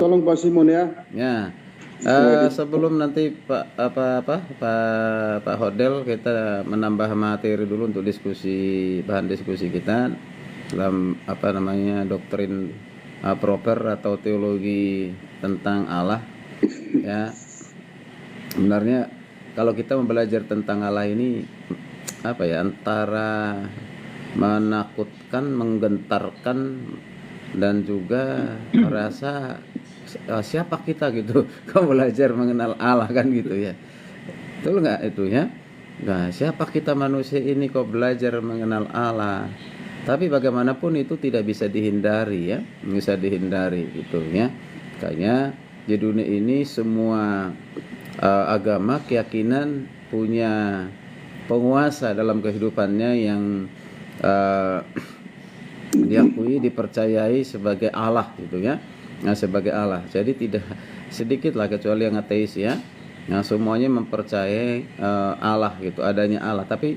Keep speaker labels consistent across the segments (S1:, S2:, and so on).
S1: tolong Pak Simon ya.
S2: Ya. Sebelum nanti Pak Hodel, kita menambah materi dulu untuk bahan diskusi kita dalam doktrin proper atau teologi tentang Allah. Ya, sebenarnya kalau kita belajar tentang Allah ini antara menakutkan, menggentarkan, dan juga merasa siapa kita gitu. Kau belajar mengenal Allah kan gitu ya. Betul nggak itu ya? Nah, siapa kita manusia ini kok belajar mengenal Allah? Tapi bagaimanapun itu tidak bisa dihindari ya, bisa dihindari gitu ya. Kayaknya di dunia ini semua agama, keyakinan punya penguasa dalam kehidupannya yang diakui, dipercayai sebagai Allah gitu ya. Nah, sebagai Allah. Jadi tidak sedikit lah kecuali yang ateis ya. Nah, semuanya mempercayai Allah gitu, adanya Allah. Tapi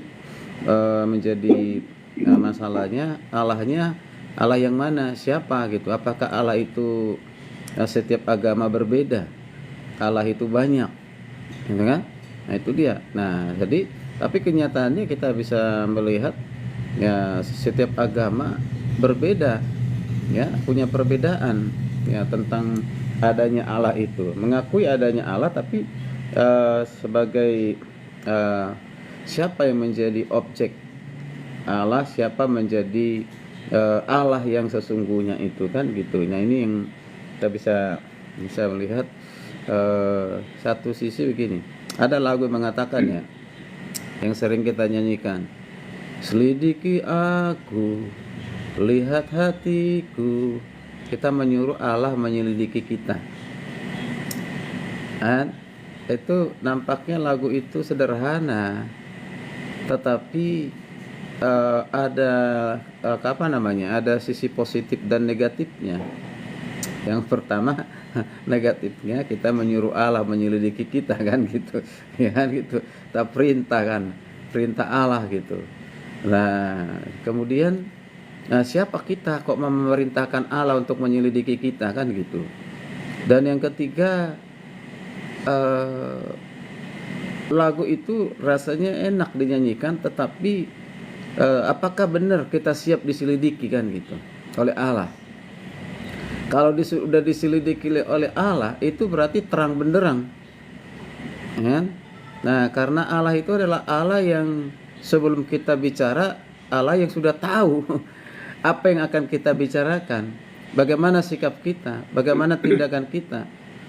S2: menjadi masalahnya Allahnya Allah yang mana, siapa gitu. Apakah Allah itu setiap agama berbeda? Allah itu banyak. Gitu kan? Nah, itu dia. Nah, jadi tapi kenyataannya kita bisa melihat ya setiap agama berbeda ya, punya perbedaan ya tentang adanya Allah itu, mengakui adanya Allah, tapi sebagai siapa yang menjadi objek Allah, siapa menjadi Allah yang sesungguhnya itu kan gitu. Nah, ini yang kita bisa melihat satu sisi begini. Ada lagu yang mengatakannya yang sering kita nyanyikan, selidiki aku, lihat hatiku. Kita menyuruh Allah menyelidiki kita. Dan itu nampaknya lagu itu sederhana, tetapi ada ada sisi positif dan negatifnya. Yang pertama negatifnya, kita menyuruh Allah menyelidiki kita kan gitu. Ya kan gitu. Kita perintah Allah gitu. Nah, kemudian siapa kita kok memerintahkan Allah untuk menyelidiki kita kan gitu. Dan yang ketiga, lagu itu rasanya enak dinyanyikan, tetapi apakah benar kita siap diselidiki kan gitu oleh Allah? Kalau sudah diselidiki oleh Allah, itu berarti terang benderang kan? Nah, karena Allah itu adalah Allah yang sebelum kita bicara, Allah yang sudah tahu apa yang akan kita bicarakan, bagaimana sikap kita, bagaimana tindakan kita,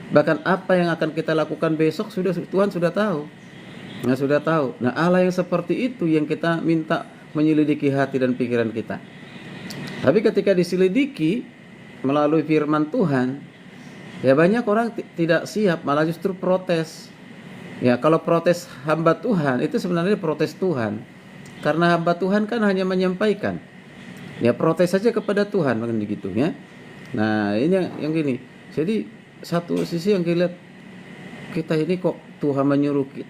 S2: bahkan apa yang akan kita lakukan besok Tuhan sudah tahu. Nah, sudah tahu. Nah, Allah yang seperti itu yang kita minta menyelidiki hati dan pikiran kita. Tapi ketika diselidiki melalui firman Tuhan, ya banyak orang tidak siap, malah justru protes. Ya, kalau protes hamba Tuhan itu sebenarnya protes Tuhan. Karena hamba Tuhan kan hanya menyampaikan. Ya, protes saja kepada Tuhan kan begitu ya. Nah, ini yang gini. Jadi satu sisi yang kita lihat, kita ini kok Tuhan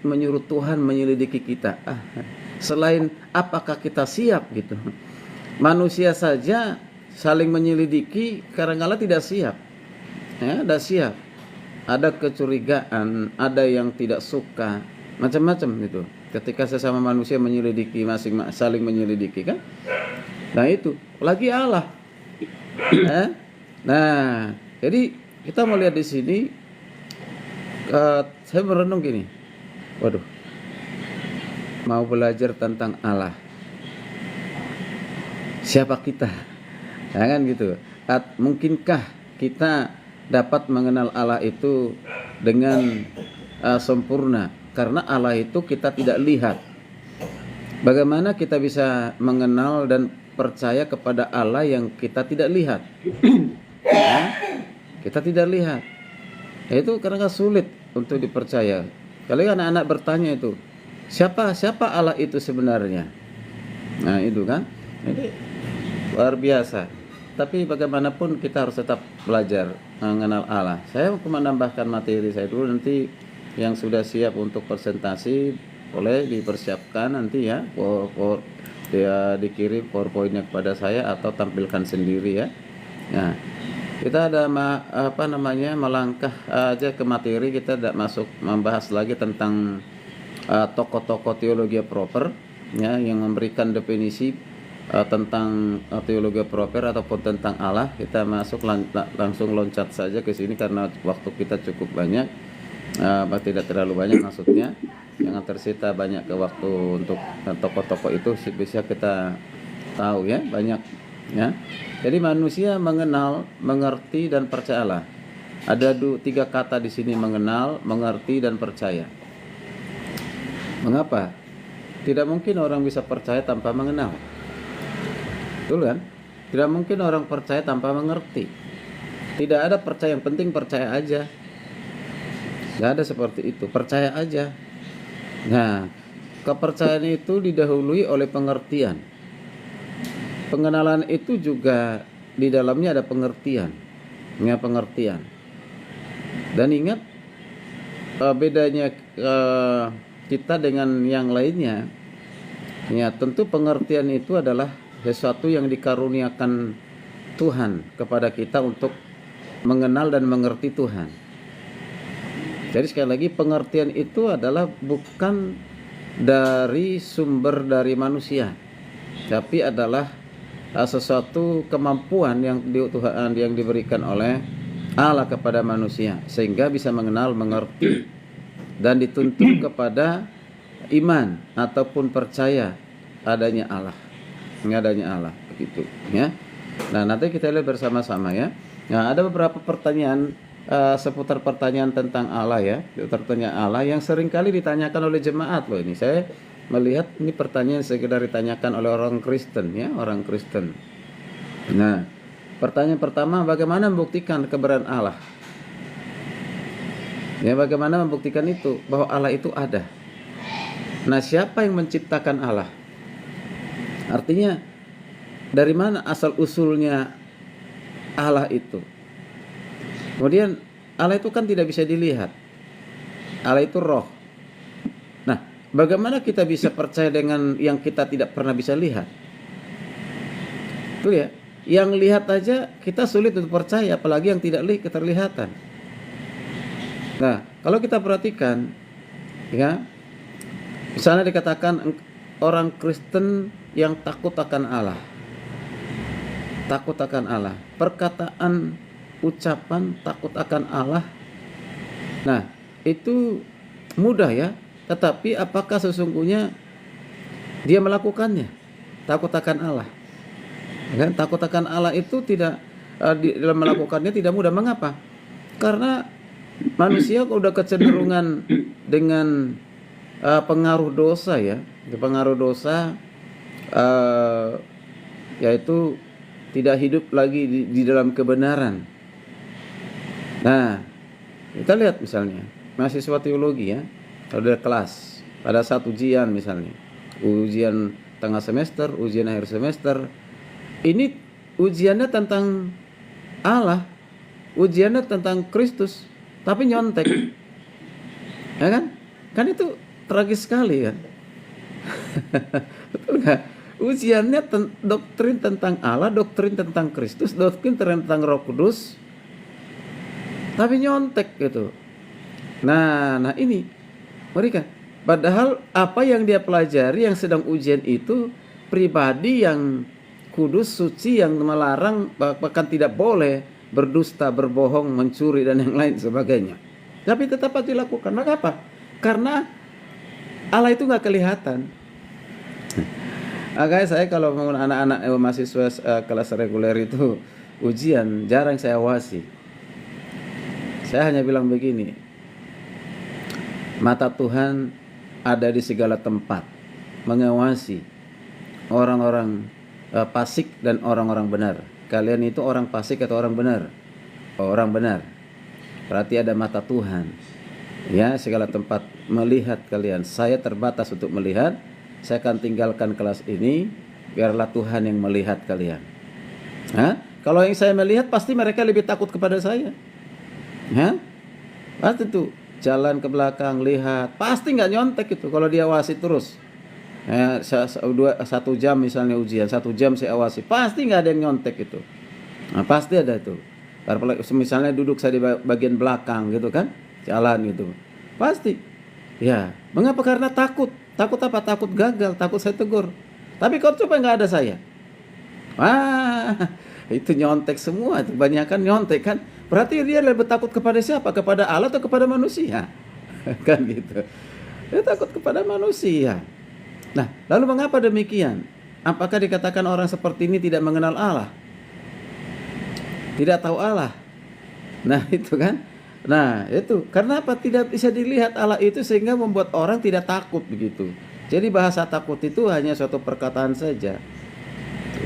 S2: menyuruh Tuhan menyelidiki kita. Selain apakah kita siap gitu. Manusia saja saling menyelidiki kadang-kala tidak siap. Ya, tidak siap. Ada kecurigaan, ada yang tidak suka, macam-macam gitu. Ketika sesama manusia menyelidiki, saling menyelidiki kan. Nah, itu lagi Allah. Nah, jadi kita melihat di sini, saya merenung gini. Waduh, mau belajar tentang Allah. Siapa kita? Ya kan gitu. Mungkinkah kita dapat mengenal Allah itu dengan sempurna? Karena Allah itu kita tidak lihat. Bagaimana kita bisa mengenal dan percaya kepada Allah yang kita tidak lihat? Ya, kita tidak lihat. Itu karena sulit untuk dipercaya. Kalau anak-anak bertanya itu, siapa Allah itu sebenarnya? Nah, itu kan. Jadi luar biasa. Tapi bagaimanapun kita harus tetap belajar mengenal Allah. Saya mau menambahkan materi saya dulu, nanti yang sudah siap untuk presentasi boleh dipersiapkan nanti ya. Dia dikirim PowerPoint-nya kepada saya atau tampilkan sendiri ya. Nah, Kita ada melangkah aja ke materi, kita tidak masuk membahas lagi tentang tokoh-tokoh teologi proper ya, yang memberikan definisi tentang teologi proper ataupun tentang Allah. Kita masuk langsung loncat saja ke sini karena waktu kita cukup banyak, tidak terlalu banyak maksudnya, jangan tersita banyak ke waktu untuk tokoh-tokoh itu bisa kita tahu ya banyak ya. Jadi manusia mengenal, mengerti dan percaya Allah. Ada 3 kata di sini: mengenal, mengerti dan percaya. Mengapa? Tidak mungkin orang bisa percaya tanpa mengenal. Betul kan? Tidak mungkin orang percaya tanpa mengerti. Tidak ada percaya, yang penting percaya aja. Tidak ada seperti itu, percaya aja. Nah, kepercayaan itu didahului oleh pengertian. Pengenalan itu juga di dalamnya ada pengertian. Ya, pengertian. Dan ingat bedanya kita dengan yang lainnya. Ya, tentu pengertian itu adalah sesuatu yang dikaruniakan Tuhan kepada kita untuk mengenal dan mengerti Tuhan. Jadi sekali lagi, pengertian itu adalah bukan dari sumber dari manusia, tapi adalah sesuatu kemampuan yang diberikan oleh Allah kepada manusia, sehingga bisa mengenal, mengerti, dan dituntun kepada iman ataupun percaya adanya Allah, begitu ya. Nah, nanti kita lihat bersama-sama ya. Nah, ada beberapa pertanyaan seputar pertanyaan tentang Allah ya, pertanyaan Allah yang seringkali ditanyakan oleh jemaat loh. Ini saya melihat ini pertanyaan sekedar ditanyakan oleh orang Kristen ya, orang Kristen. Nah, pertanyaan pertama, bagaimana membuktikan keberadaan Allah? Ya, bagaimana membuktikan itu, bahwa Allah itu ada. Nah, siapa yang menciptakan Allah? Artinya, dari mana asal usulnya Allah itu? Kemudian, Allah itu kan tidak bisa dilihat. Allah itu roh. Nah, bagaimana kita bisa percaya dengan yang kita tidak pernah bisa lihat? Itu ya, yang lihat aja kita sulit untuk percaya, apalagi yang tidak keterlihatan. Nah, kalau kita perhatikan ya, misalnya dikatakan orang Kristen yang takut akan Allah. Takut akan Allah. Perkataan, ucapan takut akan Allah. Nah, itu mudah ya, tetapi apakah sesungguhnya dia melakukannya? Takut akan Allah. Kan takut akan Allah itu tidak dalam melakukannya tidak mudah. Mengapa? Karena manusia udah kecenderungan dengan pengaruh dosa ya, pengaruh dosa, yaitu tidak hidup lagi di dalam kebenaran. Nah, kita lihat misalnya mahasiswa teologi ya, ada kelas pada saat ujian misalnya, ujian tengah semester, ujian akhir semester, ini ujiannya tentang Allah, ujiannya tentang Kristus, tapi nyontek, ya kan? Kan itu tragis sekali kan? Betul nggak? Ujiannya doktrin tentang Allah, doktrin tentang Kristus, doktrin tentang Roh Kudus, tapi nyontek gitu. Nah ini mereka. Padahal apa yang dia pelajari, yang sedang ujian itu pribadi yang kudus, suci, yang melarang, bahkan tidak boleh berdusta, berbohong, mencuri dan yang lain sebagainya. Tapi tetap dilakukan. Mengapa? Karena Allah itu nggak kelihatan. Makanya saya kalau menggunakan anak-anak mahasiswa kelas reguler itu ujian, jarang saya awasi. Saya hanya bilang begini, mata Tuhan ada di segala tempat, mengawasi orang-orang fasik dan orang-orang benar. Kalian itu orang fasik atau orang benar? Orang benar. Berarti ada mata Tuhan. Ya, segala tempat melihat kalian. Saya terbatas untuk melihat. Saya akan tinggalkan kelas ini. Biarlah Tuhan yang melihat kalian. Kalau yang saya melihat, pasti mereka lebih takut kepada saya. Pasti tuh jalan ke belakang, lihat. Pasti nggak nyontek itu kalau dia awasi terus. 1 jam misalnya ujian, 1 jam saya awasi, pasti nggak ada yang nyontek itu. Nah, pasti ada itu. Kalau misalnya duduk saya di bagian belakang gitu kan, jalan gitu, pasti. Ya, mengapa? Karena takut. Takut apa? Takut gagal, takut saya tegur. Tapi kalau coba nggak ada saya, wah, itu nyontek semua, itu kebanyakan nyontek kan. Berarti dia lebih takut kepada siapa? Kepada Allah atau kepada manusia? Kan gitu. Dia takut kepada manusia. Nah, lalu mengapa demikian? Apakah dikatakan orang seperti ini tidak mengenal Allah? Tidak tahu Allah. Nah, itu kan. Nah, itu karena apa? Tidak bisa dilihat Allah itu sehingga membuat orang tidak takut begitu. Jadi bahasa takut itu hanya suatu perkataan saja.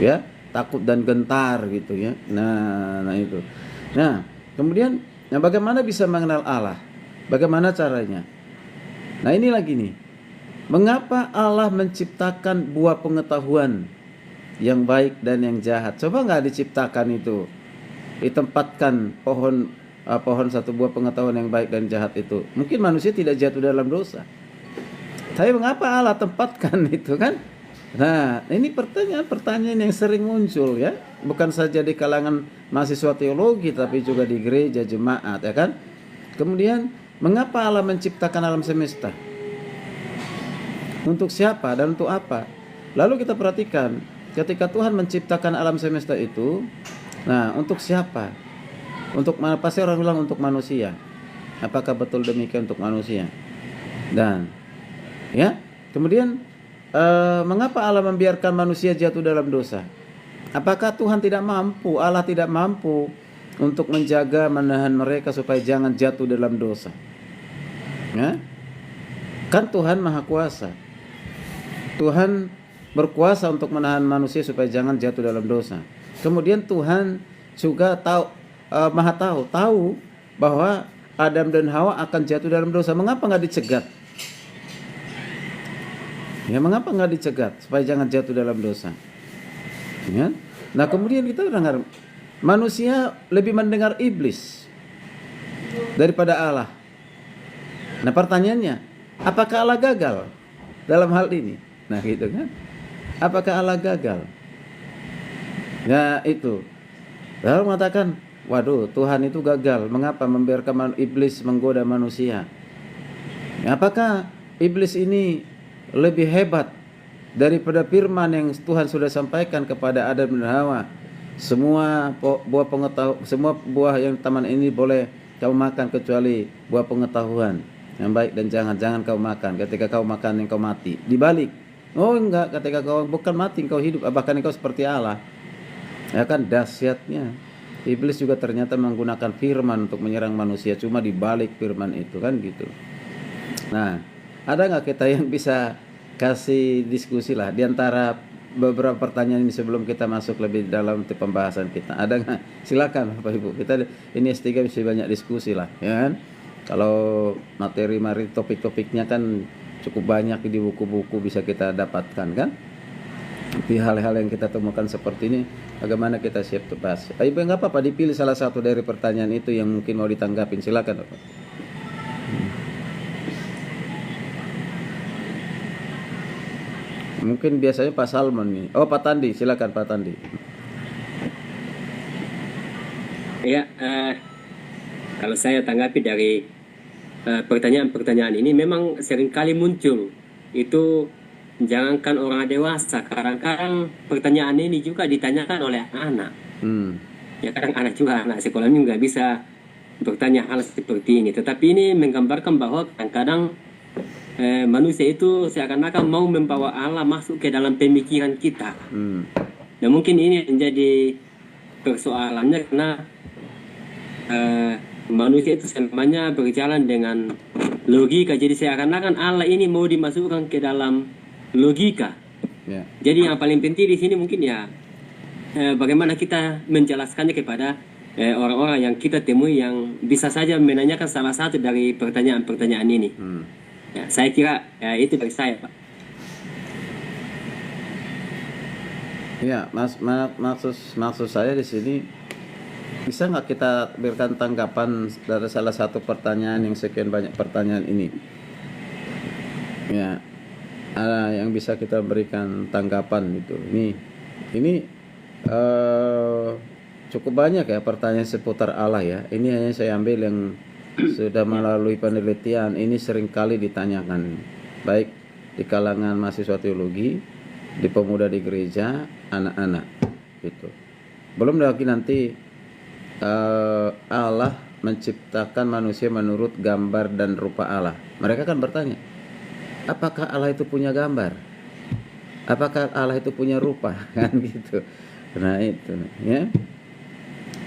S2: Ya, takut dan gentar gitu ya. Nah itu. Nah, kemudian bagaimana bisa mengenal Allah? Bagaimana caranya? Nah, ini lagi nih. Mengapa Allah menciptakan buah pengetahuan yang baik dan yang jahat? Coba nggak diciptakan itu, ditempatkan pohon satu buah pengetahuan yang baik dan jahat itu, mungkin manusia tidak jatuh dalam dosa. Tapi mengapa Allah tempatkan itu kan? Nah, ini pertanyaan yang sering muncul ya, bukan saja di kalangan mahasiswa teologi tapi juga di gereja jemaat ya kan. Kemudian mengapa Allah menciptakan alam semesta? Untuk siapa dan untuk apa? Lalu kita perhatikan ketika Tuhan menciptakan alam semesta itu, nah untuk siapa? Untuk mana? Pasti orang bilang untuk manusia. Apakah betul demikian untuk manusia? Dan ya, kemudian mengapa Allah membiarkan manusia jatuh dalam dosa? Apakah Tuhan tidak mampu? Allah tidak mampu untuk menjaga, menahan mereka supaya jangan jatuh dalam dosa? Ya? Kan Tuhan Maha Kuasa. Tuhan berkuasa untuk menahan manusia supaya jangan jatuh dalam dosa. Kemudian Tuhan juga Maha tahu bahwa Adam dan Hawa akan jatuh dalam dosa. Mengapa nggak dicegat? Ya, mengapa nggak dicegat supaya jangan jatuh dalam dosa? Ya. Nah, kemudian kita dengar manusia lebih mendengar iblis daripada Allah. Nah, pertanyaannya, apakah Allah gagal dalam hal ini? Nah, gitu kan? Apakah Allah gagal? Ya, itu. Lalu mengatakan, waduh, Tuhan itu gagal. Mengapa membiarkan iblis menggoda manusia? Ya, apakah iblis ini lebih hebat daripada firman yang Tuhan sudah sampaikan kepada Adam dan Hawa? Semua buah yang taman ini boleh kau makan kecuali buah pengetahuan yang baik dan jangan kau makan. Ketika kau makan engkau mati. Dibalik, oh enggak, ketika kau bukan mati engkau hidup, bahkan engkau seperti Allah. Ya kan, dahsyatnya. Iblis juga ternyata menggunakan firman untuk menyerang manusia, cuma dibalik firman itu kan gitu. Nah, ada nggak kita yang bisa kasih diskusi lah di antara beberapa pertanyaan ini sebelum kita masuk lebih dalam pembahasan kita? Ada nggak? Silakan Bapak Ibu. Kita ini S3 bisa banyak diskusi lah, ya kan? Kalau materi topik-topiknya kan cukup banyak di buku-buku bisa kita dapatkan kan? Tapi hal-hal yang kita temukan seperti ini, bagaimana kita siap bahas? Ibu nggak apa-apa dipilih salah satu dari pertanyaan itu yang mungkin mau ditanggapin. Silakan Bapak. Mungkin biasanya Pak Salmon nih. Oh, Pak Tandi, silakan Pak Tandi.
S1: Ya, kalau saya tanggapi dari pertanyaan-pertanyaan ini memang seringkali muncul. Itu jangankan orang dewasa, kadang-kadang pertanyaan ini juga ditanyakan oleh anak. Ya, kadang anak sekolah juga bisa bertanya hal seperti ini. Tetapi ini menggambarkan bahwa kadang-kadang manusia itu seakan-akan mau membawa Allah masuk ke dalam pemikiran kita. Dan mungkin ini menjadi persoalannya karena manusia itu semuanya berjalan dengan logika. Jadi seakan-akan Allah ini mau dimasukkan ke dalam logika. Jadi yang paling penting di sini mungkin ya bagaimana kita menjelaskannya kepada orang-orang yang kita temui yang bisa saja menanyakan salah satu dari pertanyaan-pertanyaan ini. Ya, saya kira itu dari saya, Pak.
S2: Ya, maksud saya di sini, bisa nggak kita berikan tanggapan dari salah satu pertanyaan yang sekian banyak pertanyaan ini? Ya, ada yang bisa kita berikan tanggapan gitu. Ini cukup banyak ya pertanyaan seputar Allah ya. Ini hanya saya ambil yang sudah melalui penelitian. Ini seringkali ditanyakan, baik di kalangan mahasiswa teologi, di pemuda di gereja, anak-anak gitu. Belum lagi nanti Allah menciptakan manusia menurut gambar dan rupa Allah. Mereka kan bertanya, apakah Allah itu punya gambar? Apakah Allah itu punya rupa? Kan gitu. Nah itu ya.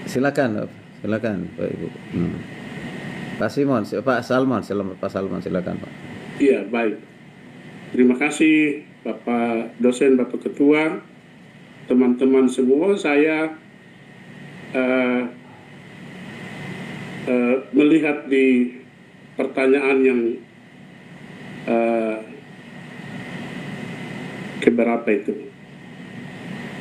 S2: Silakan Pak Ibu. Pak Simon, Pak Salmon, silakan Pak.
S3: Iya, baik. Terima kasih Bapak dosen, Bapak Ketua, teman-teman semua. Saya melihat di pertanyaan yang keberapa itu,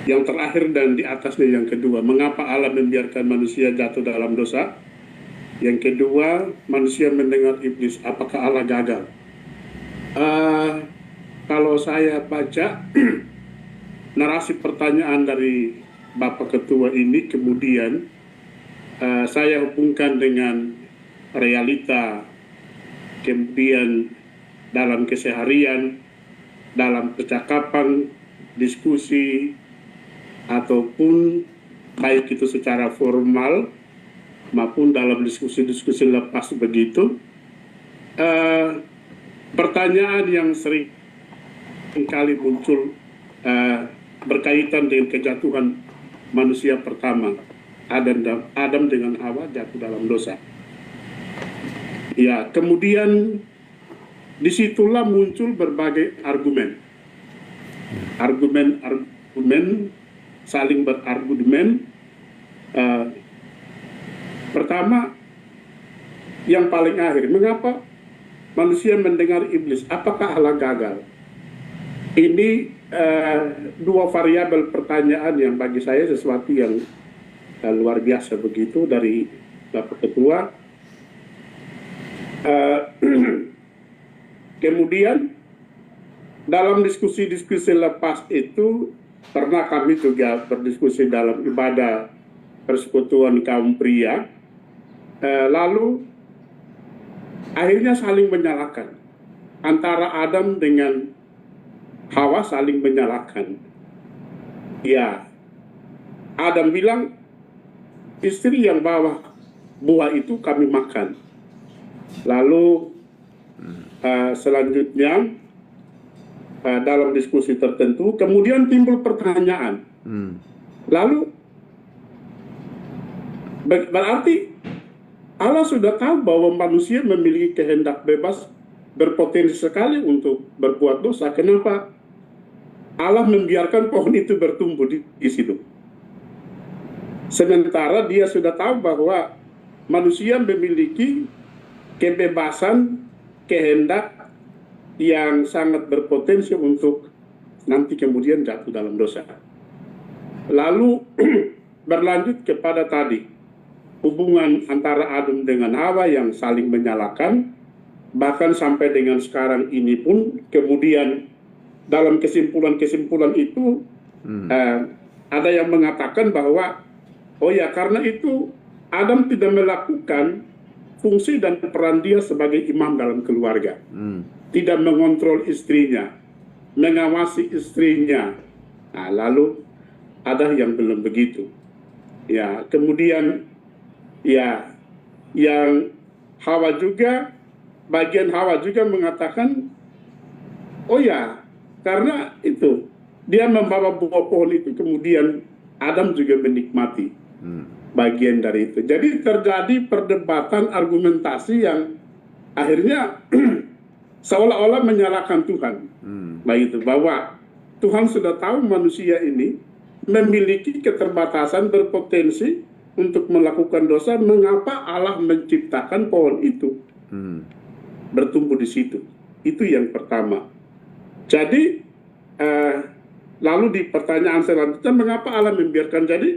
S3: yang terakhir dan di atasnya yang kedua, mengapa Allah membiarkan manusia jatuh dalam dosa? Yang kedua, manusia mendengar iblis, apakah Allah gagal? Kalau saya baca narasi pertanyaan dari Bapak Ketua ini, kemudian saya hubungkan dengan realita, kemudian dalam keseharian, dalam percakapan, diskusi, ataupun baik itu secara formal maupun dalam diskusi-diskusi lepas begitu, pertanyaan yang sering kali muncul berkaitan dengan kejatuhan manusia pertama, Adam dengan Hawa jatuh dalam dosa. Ya, kemudian disitulah muncul berbagai argumen, saling berargumen. Pertama, yang paling akhir, mengapa manusia mendengar iblis? Apakah Allah gagal? Ini dua variabel pertanyaan yang bagi saya sesuatu yang luar biasa begitu dari Bapak Ketua. Kemudian dalam diskusi-diskusi lepas itu pernah kami juga berdiskusi dalam ibadah persekutuan kaum pria. Lalu akhirnya saling menyalahkan, antara Adam dengan Hawa saling menyalahkan. Ya, Adam bilang istri yang bawa buah itu kami makan. Lalu selanjutnya dalam diskusi tertentu kemudian timbul pertanyaan. Lalu berarti Allah sudah tahu bahwa manusia memiliki kehendak bebas, berpotensi sekali untuk berbuat dosa. Kenapa Allah membiarkan pohon itu bertumbuh di situ? Sementara dia sudah tahu bahwa manusia memiliki kebebasan, kehendak yang sangat berpotensi untuk nanti kemudian jatuh dalam dosa. Lalu berlanjut kepada tadi, hubungan antara Adam dengan Hawa yang saling menyalahkan, bahkan sampai dengan sekarang ini pun kemudian dalam kesimpulan-kesimpulan itu ada yang mengatakan bahwa oh ya, karena itu Adam tidak melakukan fungsi dan peran dia sebagai imam dalam keluarga, tidak mengontrol istrinya, mengawasi istrinya. Nah, lalu ada yang belum begitu. Ya, kemudian ya, yang Hawa juga, bagian Hawa juga mengatakan, oh ya, karena itu dia membawa buah pohon itu, kemudian Adam juga menikmati bagian dari itu. Jadi terjadi perdebatan argumentasi yang akhirnya seolah-olah menyalahkan Tuhan. Begitu, bahwa Tuhan sudah tahu manusia ini memiliki keterbatasan, berpotensi untuk melakukan dosa, mengapa Allah menciptakan pohon itu bertumbuh di situ? Itu yang pertama. Jadi lalu di pertanyaan selanjutnya, mengapa Allah membiarkan? Jadi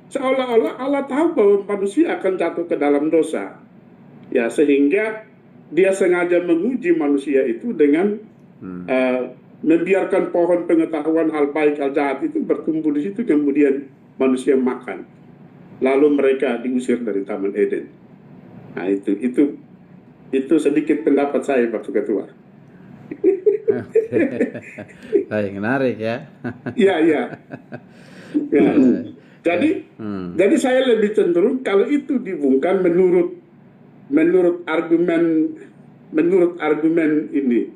S3: seolah-olah Allah tahu bahwa manusia akan jatuh ke dalam dosa, ya, sehingga dia sengaja menguji manusia itu dengan membiarkan pohon pengetahuan hal baik hal jahat itu bertumbuh di situ, kemudian manusia makan. lalu mereka diusir dari Taman Eden. Nah, itu sedikit pendapat saya, Pak Ketua.
S2: Baik, menarik ya.
S3: Iya, iya. Ya. Jadi saya lebih cenderung kalau itu dibungkam menurut argumen ini,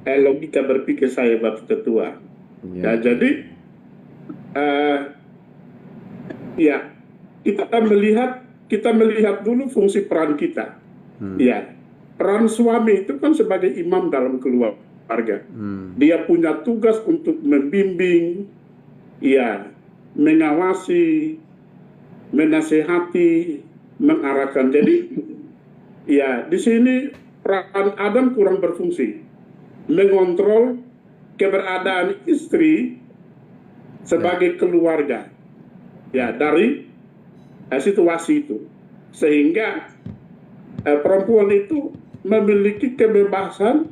S3: logika berpikir saya, Bapak Ketua. Ya, jadi ya kita melihat dulu fungsi peran kita. Ya, peran suami itu kan sebagai imam dalam keluarga. Dia punya tugas untuk membimbing, ya, mengawasi, menasehati, mengarahkan. Jadi, ya, di sini peran Adam kurang berfungsi, mengontrol keberadaan istri sebagai keluarga, ya, dari situasi itu, sehingga perempuan itu memiliki kebebasan,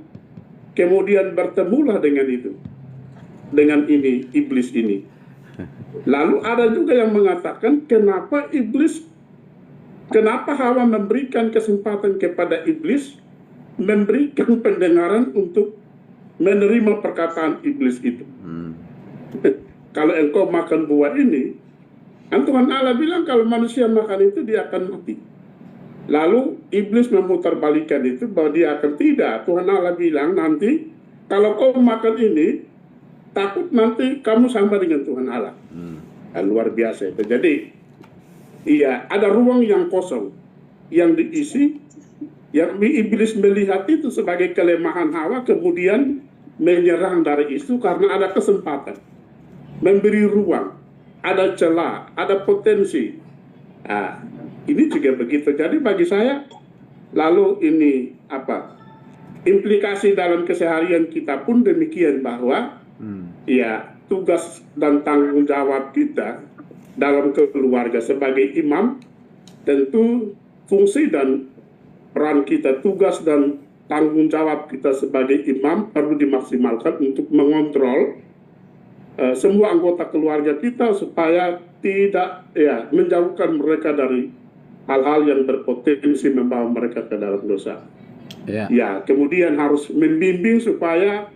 S3: kemudian bertemulah dengan iblis ini. Lalu ada juga yang mengatakan kenapa Hawa memberikan kesempatan kepada iblis, memberikan pendengaran untuk menerima perkataan iblis itu. Kalau engkau makan buah ini, Tuhan Allah bilang kalau manusia makan itu dia akan mati. Lalu iblis memutarbalikkan itu bahwa dia akan tidak. Tuhan Allah bilang nanti kalau kau makan ini, takut nanti kamu sama dengan Tuhan Allah. Luar biasa itu. Jadi, iya, ada ruang yang kosong yang diisi, yang iblis melihat itu sebagai kelemahan Hawa, kemudian menyerang dari itu karena ada kesempatan, memberi ruang, ada celah, ada potensi. Nah, ini juga begitu. Jadi bagi saya, lalu ini implikasi dalam keseharian kita pun demikian, bahwa ya, tugas dan tanggung jawab kita dalam keluarga sebagai imam, tentu fungsi dan peran kita, tugas dan tanggung jawab kita sebagai imam perlu dimaksimalkan untuk mengontrol semua anggota keluarga kita supaya tidak, ya, menjauhkan mereka dari hal-hal yang berpotensi membawa mereka ke dalam dosa. Ya, kemudian harus membimbing supaya,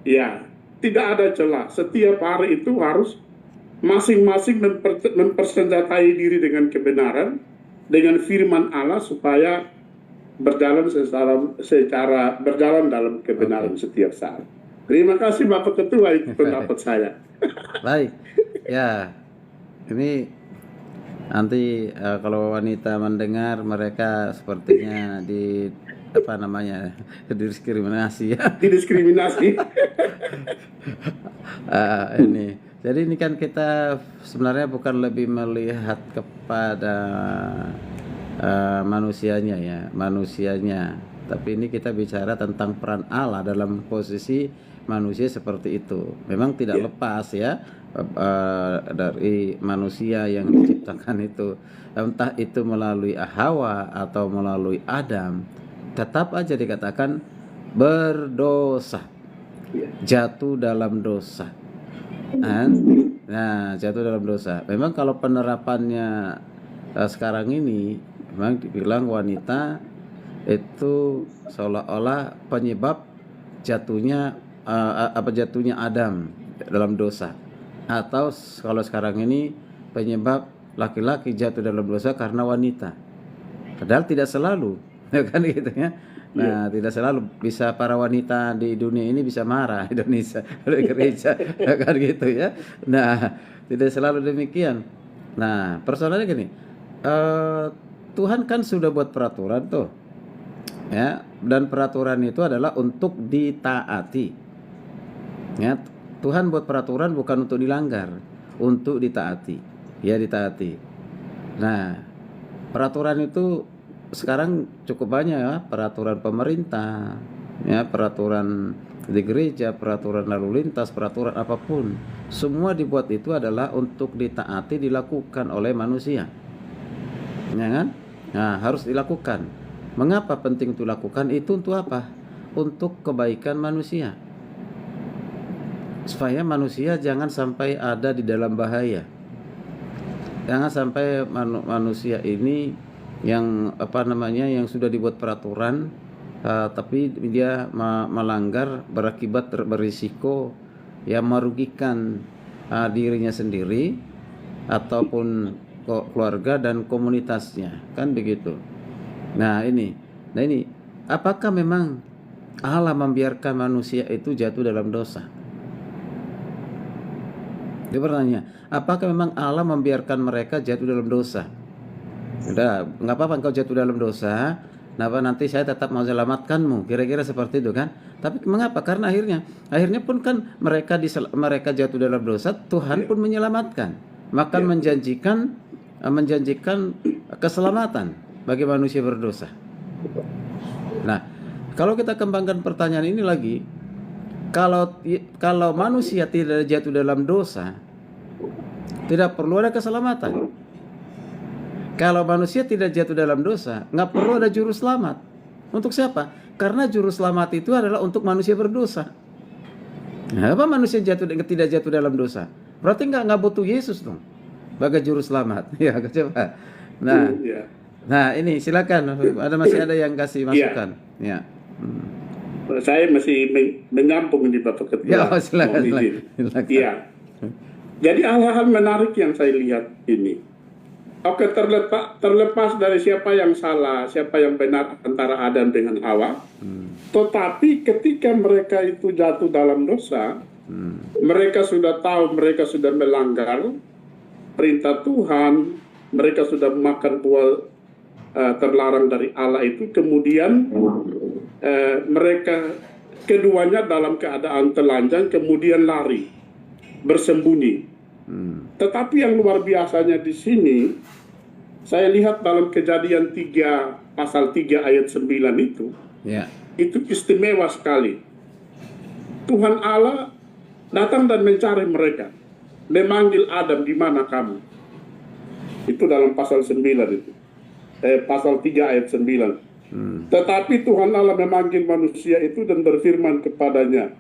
S3: ya, tidak ada celah. Setiap hari itu harus masing-masing mempersenjatai diri dengan kebenaran, dengan firman Allah, supaya berjalan dalam kebenaran setiap saat. Terima kasih Bapak Ketua, itu pendapat saya.
S2: Baik, ya, ini nanti kalau wanita mendengar, mereka sepertinya didiskriminasi ya.
S3: Didiskriminasi.
S2: Jadi ini kan kita sebenarnya bukan lebih melihat kepada manusianya, tapi ini kita bicara tentang peran Allah dalam posisi manusia seperti itu. Memang tidak lepas ya dari manusia yang diciptakan itu, entah itu melalui Hawa atau melalui Adam, tetap aja dikatakan berdosa, jatuh dalam dosa. Nah, jatuh dalam dosa. Memang kalau penerapannya sekarang ini, memang dibilang wanita itu seolah-olah penyebab jatuhnya Adam dalam dosa, atau kalau sekarang ini penyebab laki-laki jatuh dalam dosa karena wanita. Padahal tidak selalu, kan gitu ya. Nah, tidak selalu. Bisa para wanita di dunia ini bisa marah Indonesia oleh gereja, kan gitu ya. Nah, tidak selalu demikian. Nah, persoalannya gini, Tuhan kan sudah buat peraturan tuh, ya, dan peraturan itu adalah untuk ditaati. Ya, Tuhan buat peraturan bukan untuk dilanggar, untuk ditaati, ya, ditaati. Nah, peraturan itu sekarang cukup banyak ya, peraturan pemerintah, ya, peraturan di gereja, peraturan lalu lintas, peraturan apapun, semua dibuat itu adalah untuk ditaati, dilakukan oleh manusia, ya kan? Nah, harus dilakukan. Mengapa penting itu lakukan? Itu untuk apa? Untuk kebaikan manusia, supaya manusia jangan sampai ada di dalam bahaya. Jangan sampai manusia ini yang yang sudah dibuat peraturan, tapi dia melanggar, berakibat berisiko yang merugikan dirinya sendiri ataupun keluarga dan komunitasnya, kan begitu. Nah ini apakah memang Allah membiarkan manusia itu jatuh dalam dosa? Dia bertanya, apakah memang Allah membiarkan mereka jatuh dalam dosa? Udah, nggak apa-apa engkau jatuh dalam dosa, nanti saya tetap mau selamatkanmu. Kira-kira seperti itu kan? Tapi mengapa? Karena akhirnya pun kan mereka jatuh dalam dosa, Tuhan pun menyelamatkan. Maka menjanjikan keselamatan bagi manusia berdosa. Nah, kalau kita kembangkan pertanyaan ini lagi, kalau manusia tidak jatuh dalam dosa, tidak perlu ada keselamatan. Kalau manusia tidak jatuh dalam dosa, nggak perlu ada juru selamat. Untuk siapa? Karena juru selamat itu adalah untuk manusia berdosa. Nah, apa manusia tidak jatuh dalam dosa? Berarti nggak butuh Yesus dong sebagai juru selamat. Ya, coba. Nah ini silakan. Masih ada yang kasih masukan. Ya.
S3: Saya masih menyambung di Bapak Ketua.
S2: Ya, silakan.
S3: Iya. Jadi hal-hal menarik yang saya lihat ini. Oke, terlepas dari siapa yang salah, siapa yang benar antara Adam dengan Hawa. Tetapi ketika mereka itu jatuh dalam dosa, mereka sudah tahu mereka sudah melanggar perintah Tuhan, mereka sudah makan buah terlarang dari Allah itu, kemudian mereka keduanya dalam keadaan telanjang, kemudian lari, bersembunyi. Tetapi yang luar biasanya di sini, saya lihat dalam Kejadian 3, pasal 3 ayat 9 itu, itu istimewa sekali. Tuhan Allah datang dan mencari mereka, memanggil Adam, di mana kamu? Itu dalam pasal 9 itu. Pasal 3 ayat 9. Tetapi Tuhan Allah memanggil manusia itu dan berfirman kepadanya,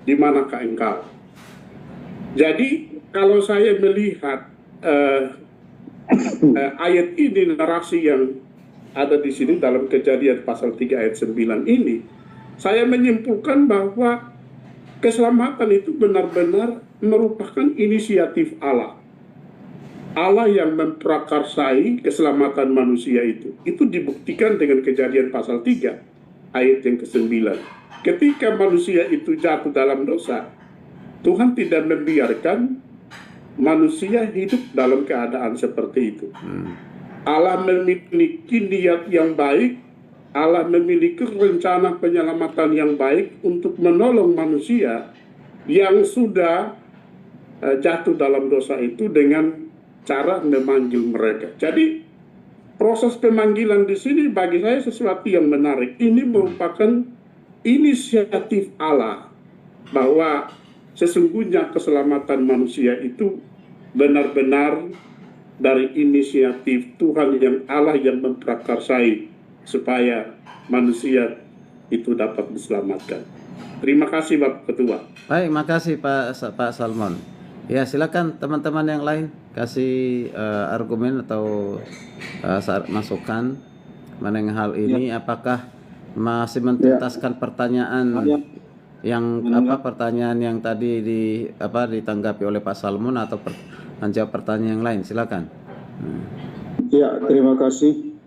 S3: di manakah engkau? Jadi kalau saya melihat ayat ini, narasi yang ada di sini dalam Kejadian pasal 3 ayat 9 ini, saya menyimpulkan bahwa keselamatan itu benar-benar merupakan inisiatif Allah. Allah yang memprakarsai keselamatan manusia itu. Itu dibuktikan dengan Kejadian pasal 3 ayat yang ke-9. Ketika manusia itu jatuh dalam dosa, Tuhan tidak membiarkan manusia hidup dalam keadaan seperti itu. Allah memiliki niat yang baik, Allah memiliki rencana penyelamatan yang baik untuk menolong manusia yang sudah jatuh dalam dosa itu dengan cara memanggil mereka. Jadi proses pemanggilan di sini bagi saya sesuatu yang menarik. Ini merupakan inisiatif Allah bahwa sesungguhnya keselamatan manusia itu benar-benar dari inisiatif Tuhan yang Allah yang memprakarsai supaya manusia itu dapat diselamatkan. Terima kasih Bapak Ketua.
S2: Baik, makasih Pak Salmon. Ya, silakan teman-teman yang lain kasih argumen atau masukan mengenai hal ini. Apakah masih mentuntaskan pertanyaan pertanyaan yang tadi ditanggapi oleh Pak Salmon atau menjawab pertanyaan yang lain? Silakan.
S4: Ya, terima kasih.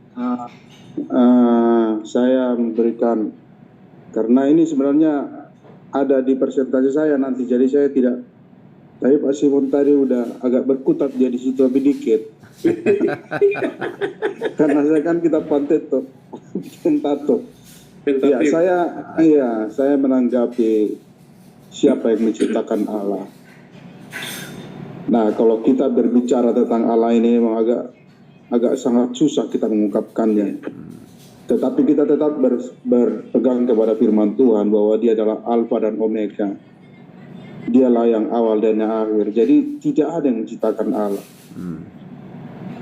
S4: Saya memberikan, karena ini sebenarnya ada di presentasi saya nanti, jadi saya tidak. Tapi Pak Simon tadi udah agak berkutat jadi situ lebih dikit. Karena saya kan kita panteto, tato. Ya, saya menanggapi siapa yang menciptakan Allah. Nah, kalau kita berbicara tentang Allah ini memang agak sangat susah kita mengungkapkannya. Tetapi kita tetap berpegang kepada firman Tuhan bahwa Dia adalah Alfa dan Omega. Dialah yang awal dan yang akhir. Jadi tidak ada yang menciptakan Allah.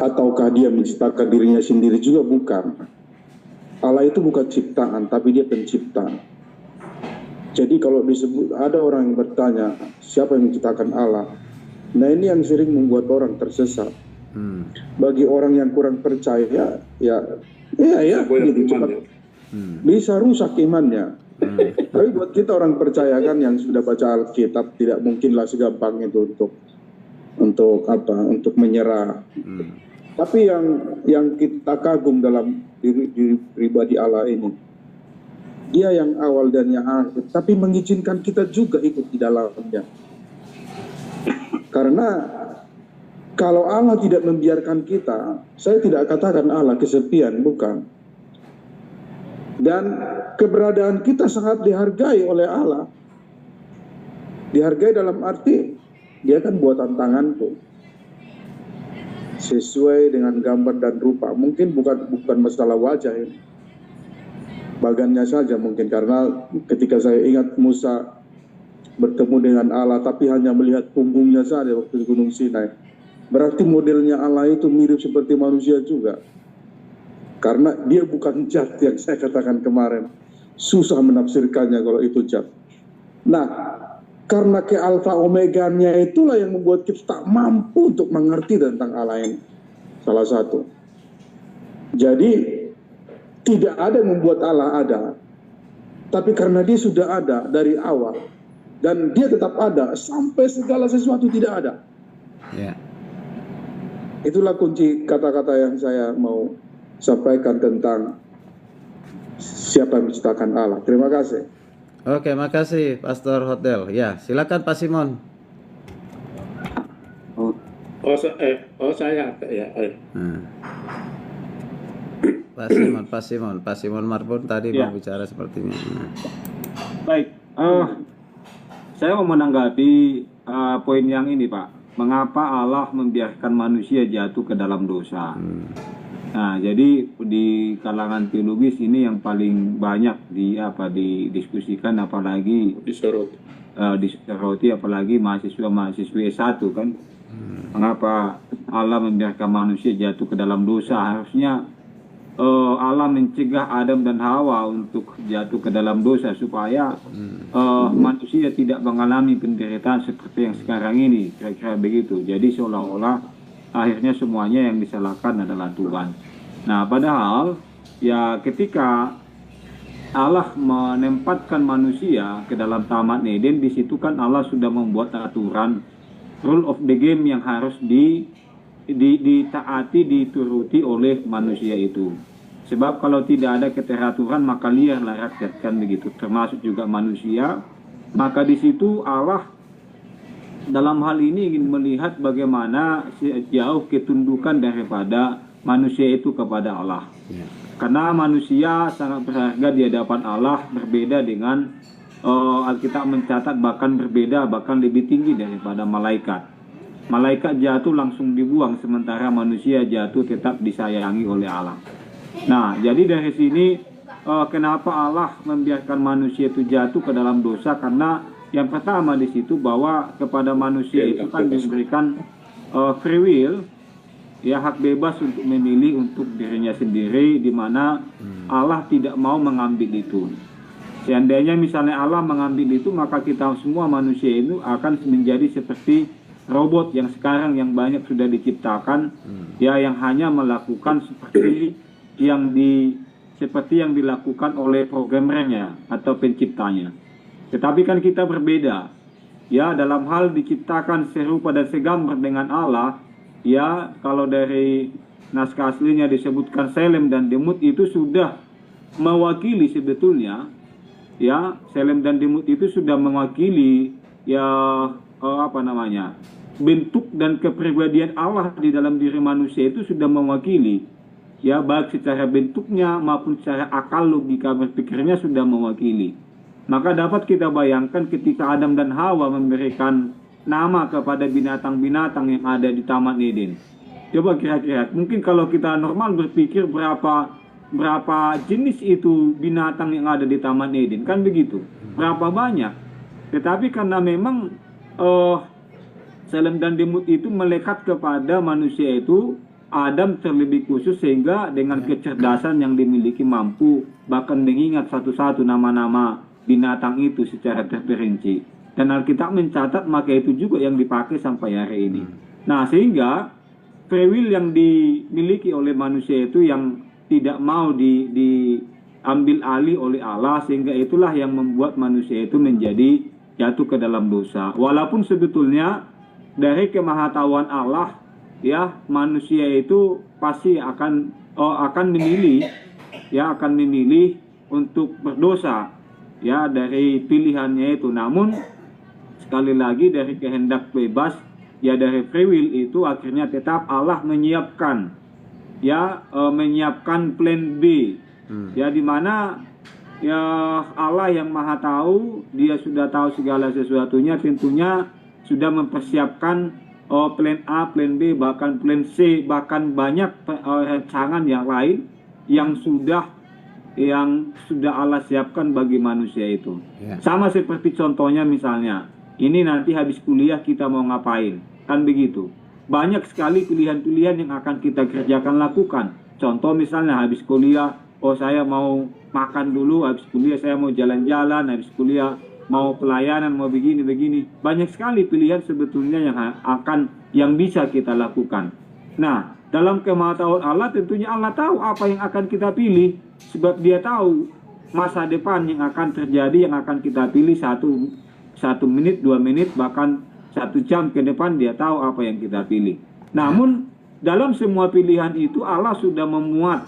S4: Ataukah Dia menciptakan dirinya sendiri juga? Bukan. Allah itu bukan ciptaan, tapi Dia pencipta. Jadi kalau disebut, ada orang yang bertanya, siapa yang menciptakan Allah? Nah, ini yang sering membuat orang tersesat. Bagi orang yang kurang percaya, ya
S3: Goyah
S4: gitu, cepat
S3: imannya.
S4: bisa rusak imannya. Tapi buat kita orang percaya kan yang sudah baca Alkitab, tidak mungkinlah segampang itu untuk menyerah. Tapi yang kita kagum dalam diri pribadi Allah ini, Dia yang awal dan yang akhir, tapi mengizinkan kita juga ikut di dalamnya. Karena kalau Allah tidak membiarkan kita, saya tidak katakan Allah kesepian, bukan. Dan keberadaan kita sangat dihargai oleh Allah. Dihargai dalam arti, Dia kan buatan tanganku. Sesuai dengan gambar dan rupa. Mungkin bukan masalah wajah ini. Bagannya saja mungkin, karena ketika saya ingat Musa bertemu dengan Allah, tapi hanya melihat punggungnya saja waktu di Gunung Sinai. Berarti modelnya Allah itu mirip seperti manusia juga. Karena dia bukan zat yang saya katakan kemarin. Susah menafsirkannya kalau itu zat. Nah, karena ke-alfa omeganya itulah yang membuat kita tak mampu untuk mengerti tentang Allah ini. Salah satu. Jadi, tidak ada yang membuat Allah ada. Tapi karena dia sudah ada dari awal. Dan dia tetap ada sampai segala sesuatu tidak ada.
S2: Ya.
S4: Itulah kunci kata-kata yang saya mau sampaikan tentang siapa yang menciptakan Allah. Terima kasih.
S2: Oke, makasih Pastor Hotel. Ya, silakan Pak Simon.
S3: Saya ya.
S2: Pak Simon Marbun tadi
S5: Ya.
S2: mau bicara sepertinya.
S5: Baik, saya mau menanggapi poin yang ini, Pak. Mengapa Allah membiarkan manusia jatuh ke dalam dosa? Nah, jadi di kalangan teologis ini yang paling banyak didiskusikan, apalagi disoroti, apalagi mahasiswa-mahasiswi S1 kan. Mengapa Allah membiarkan manusia jatuh ke dalam dosa? Harusnya Allah mencegah Adam dan Hawa untuk jatuh ke dalam dosa supaya manusia tidak mengalami penderitaan seperti yang sekarang ini, kira-kira begitu. Jadi seolah-olah akhirnya semuanya yang disalahkan adalah Tuhan. Nah, padahal ya ketika Allah menempatkan manusia ke dalam Taman Eden, di situ kan Allah sudah membuat aturan rule of the game yang harus ditaati, dituruti oleh manusia itu. Sebab kalau tidak ada keteraturan maka liarlah rakyat, kan begitu, termasuk juga manusia. Maka di situ Allah dalam hal ini ingin melihat bagaimana sejauh ketundukan daripada manusia itu kepada Allah. Karena manusia sangat berharga di hadapan Allah, berbeda dengan Alkitab mencatat bahkan lebih tinggi daripada malaikat. Malaikat jatuh langsung dibuang, sementara manusia jatuh tetap disayangi oleh Allah. Nah, jadi dari sini kenapa Allah membiarkan manusia itu jatuh ke dalam dosa? Karena yang pertama di situ bahwa kepada manusia itu kan diberikan free will, ya, hak bebas untuk memilih untuk dirinya sendiri, di mana Allah tidak mau mengambil itu. Seandainya misalnya Allah mengambil itu, maka kita semua manusia itu akan menjadi seperti robot yang sekarang yang banyak sudah diciptakan, ya, yang hanya melakukan seperti yang dilakukan oleh programmernya atau penciptanya. Tetapi kan kita berbeda, ya, dalam hal diciptakan serupa dan segambar dengan Allah. Ya, kalau dari naskah aslinya disebutkan Selem dan Demut itu sudah mewakili sebetulnya, ya, Selem dan Demut itu sudah mewakili, ya, bentuk dan kepribadian Allah di dalam diri manusia itu sudah mewakili, ya, baik secara bentuknya maupun secara akal logika berpikirnya sudah mewakili. Maka dapat kita bayangkan ketika Adam dan Hawa memberikan nama kepada binatang-binatang yang ada di Taman Eden. Coba kira-kira, mungkin kalau kita normal berpikir berapa jenis itu binatang yang ada di Taman Eden, kan begitu? Berapa banyak? Tetapi karena memang Selem dan Demut itu melekat kepada manusia itu, Adam terlebih khusus, sehingga dengan kecerdasan yang dimiliki mampu bahkan mengingat satu-satu nama-nama binatang itu secara terperinci. Dan Alkitab mencatat maka itu juga yang dipakai sampai hari ini. Nah, sehingga free will yang dimiliki oleh manusia itu yang tidak mau diambil alih oleh Allah, sehingga itulah yang membuat manusia itu menjadi jatuh ke dalam dosa. Walaupun sebetulnya dari kemahatauan Allah, ya, manusia itu pasti akan memilih untuk berdosa, ya, dari pilihannya itu. Namun sekali lagi dari kehendak bebas, ya, dari free will itu akhirnya tetap Allah menyiapkan plan B, ya, di mana ya Allah yang maha tahu, dia sudah tahu segala sesuatunya, tentunya sudah mempersiapkan plan A, plan B, bahkan plan C, bahkan banyak rancangan yang lain yang sudah Allah siapkan bagi manusia itu. Sama seperti contohnya misalnya, ini nanti habis kuliah kita mau ngapain, kan begitu. Banyak sekali pilihan-pilihan yang akan kita kerjakan, lakukan. Contoh misalnya habis kuliah, saya mau makan dulu, habis kuliah saya mau jalan-jalan, habis kuliah mau pelayanan, mau begini. Banyak sekali pilihan sebetulnya yang bisa kita lakukan. Nah, dalam kemahatauan Allah tentunya Allah tahu apa yang akan kita pilih, sebab dia tahu masa depan yang akan terjadi, yang akan kita pilih 1 menit, 2 menit, bahkan 1 jam ke depan dia tahu apa yang kita pilih. Namun dalam semua pilihan itu Allah sudah memuat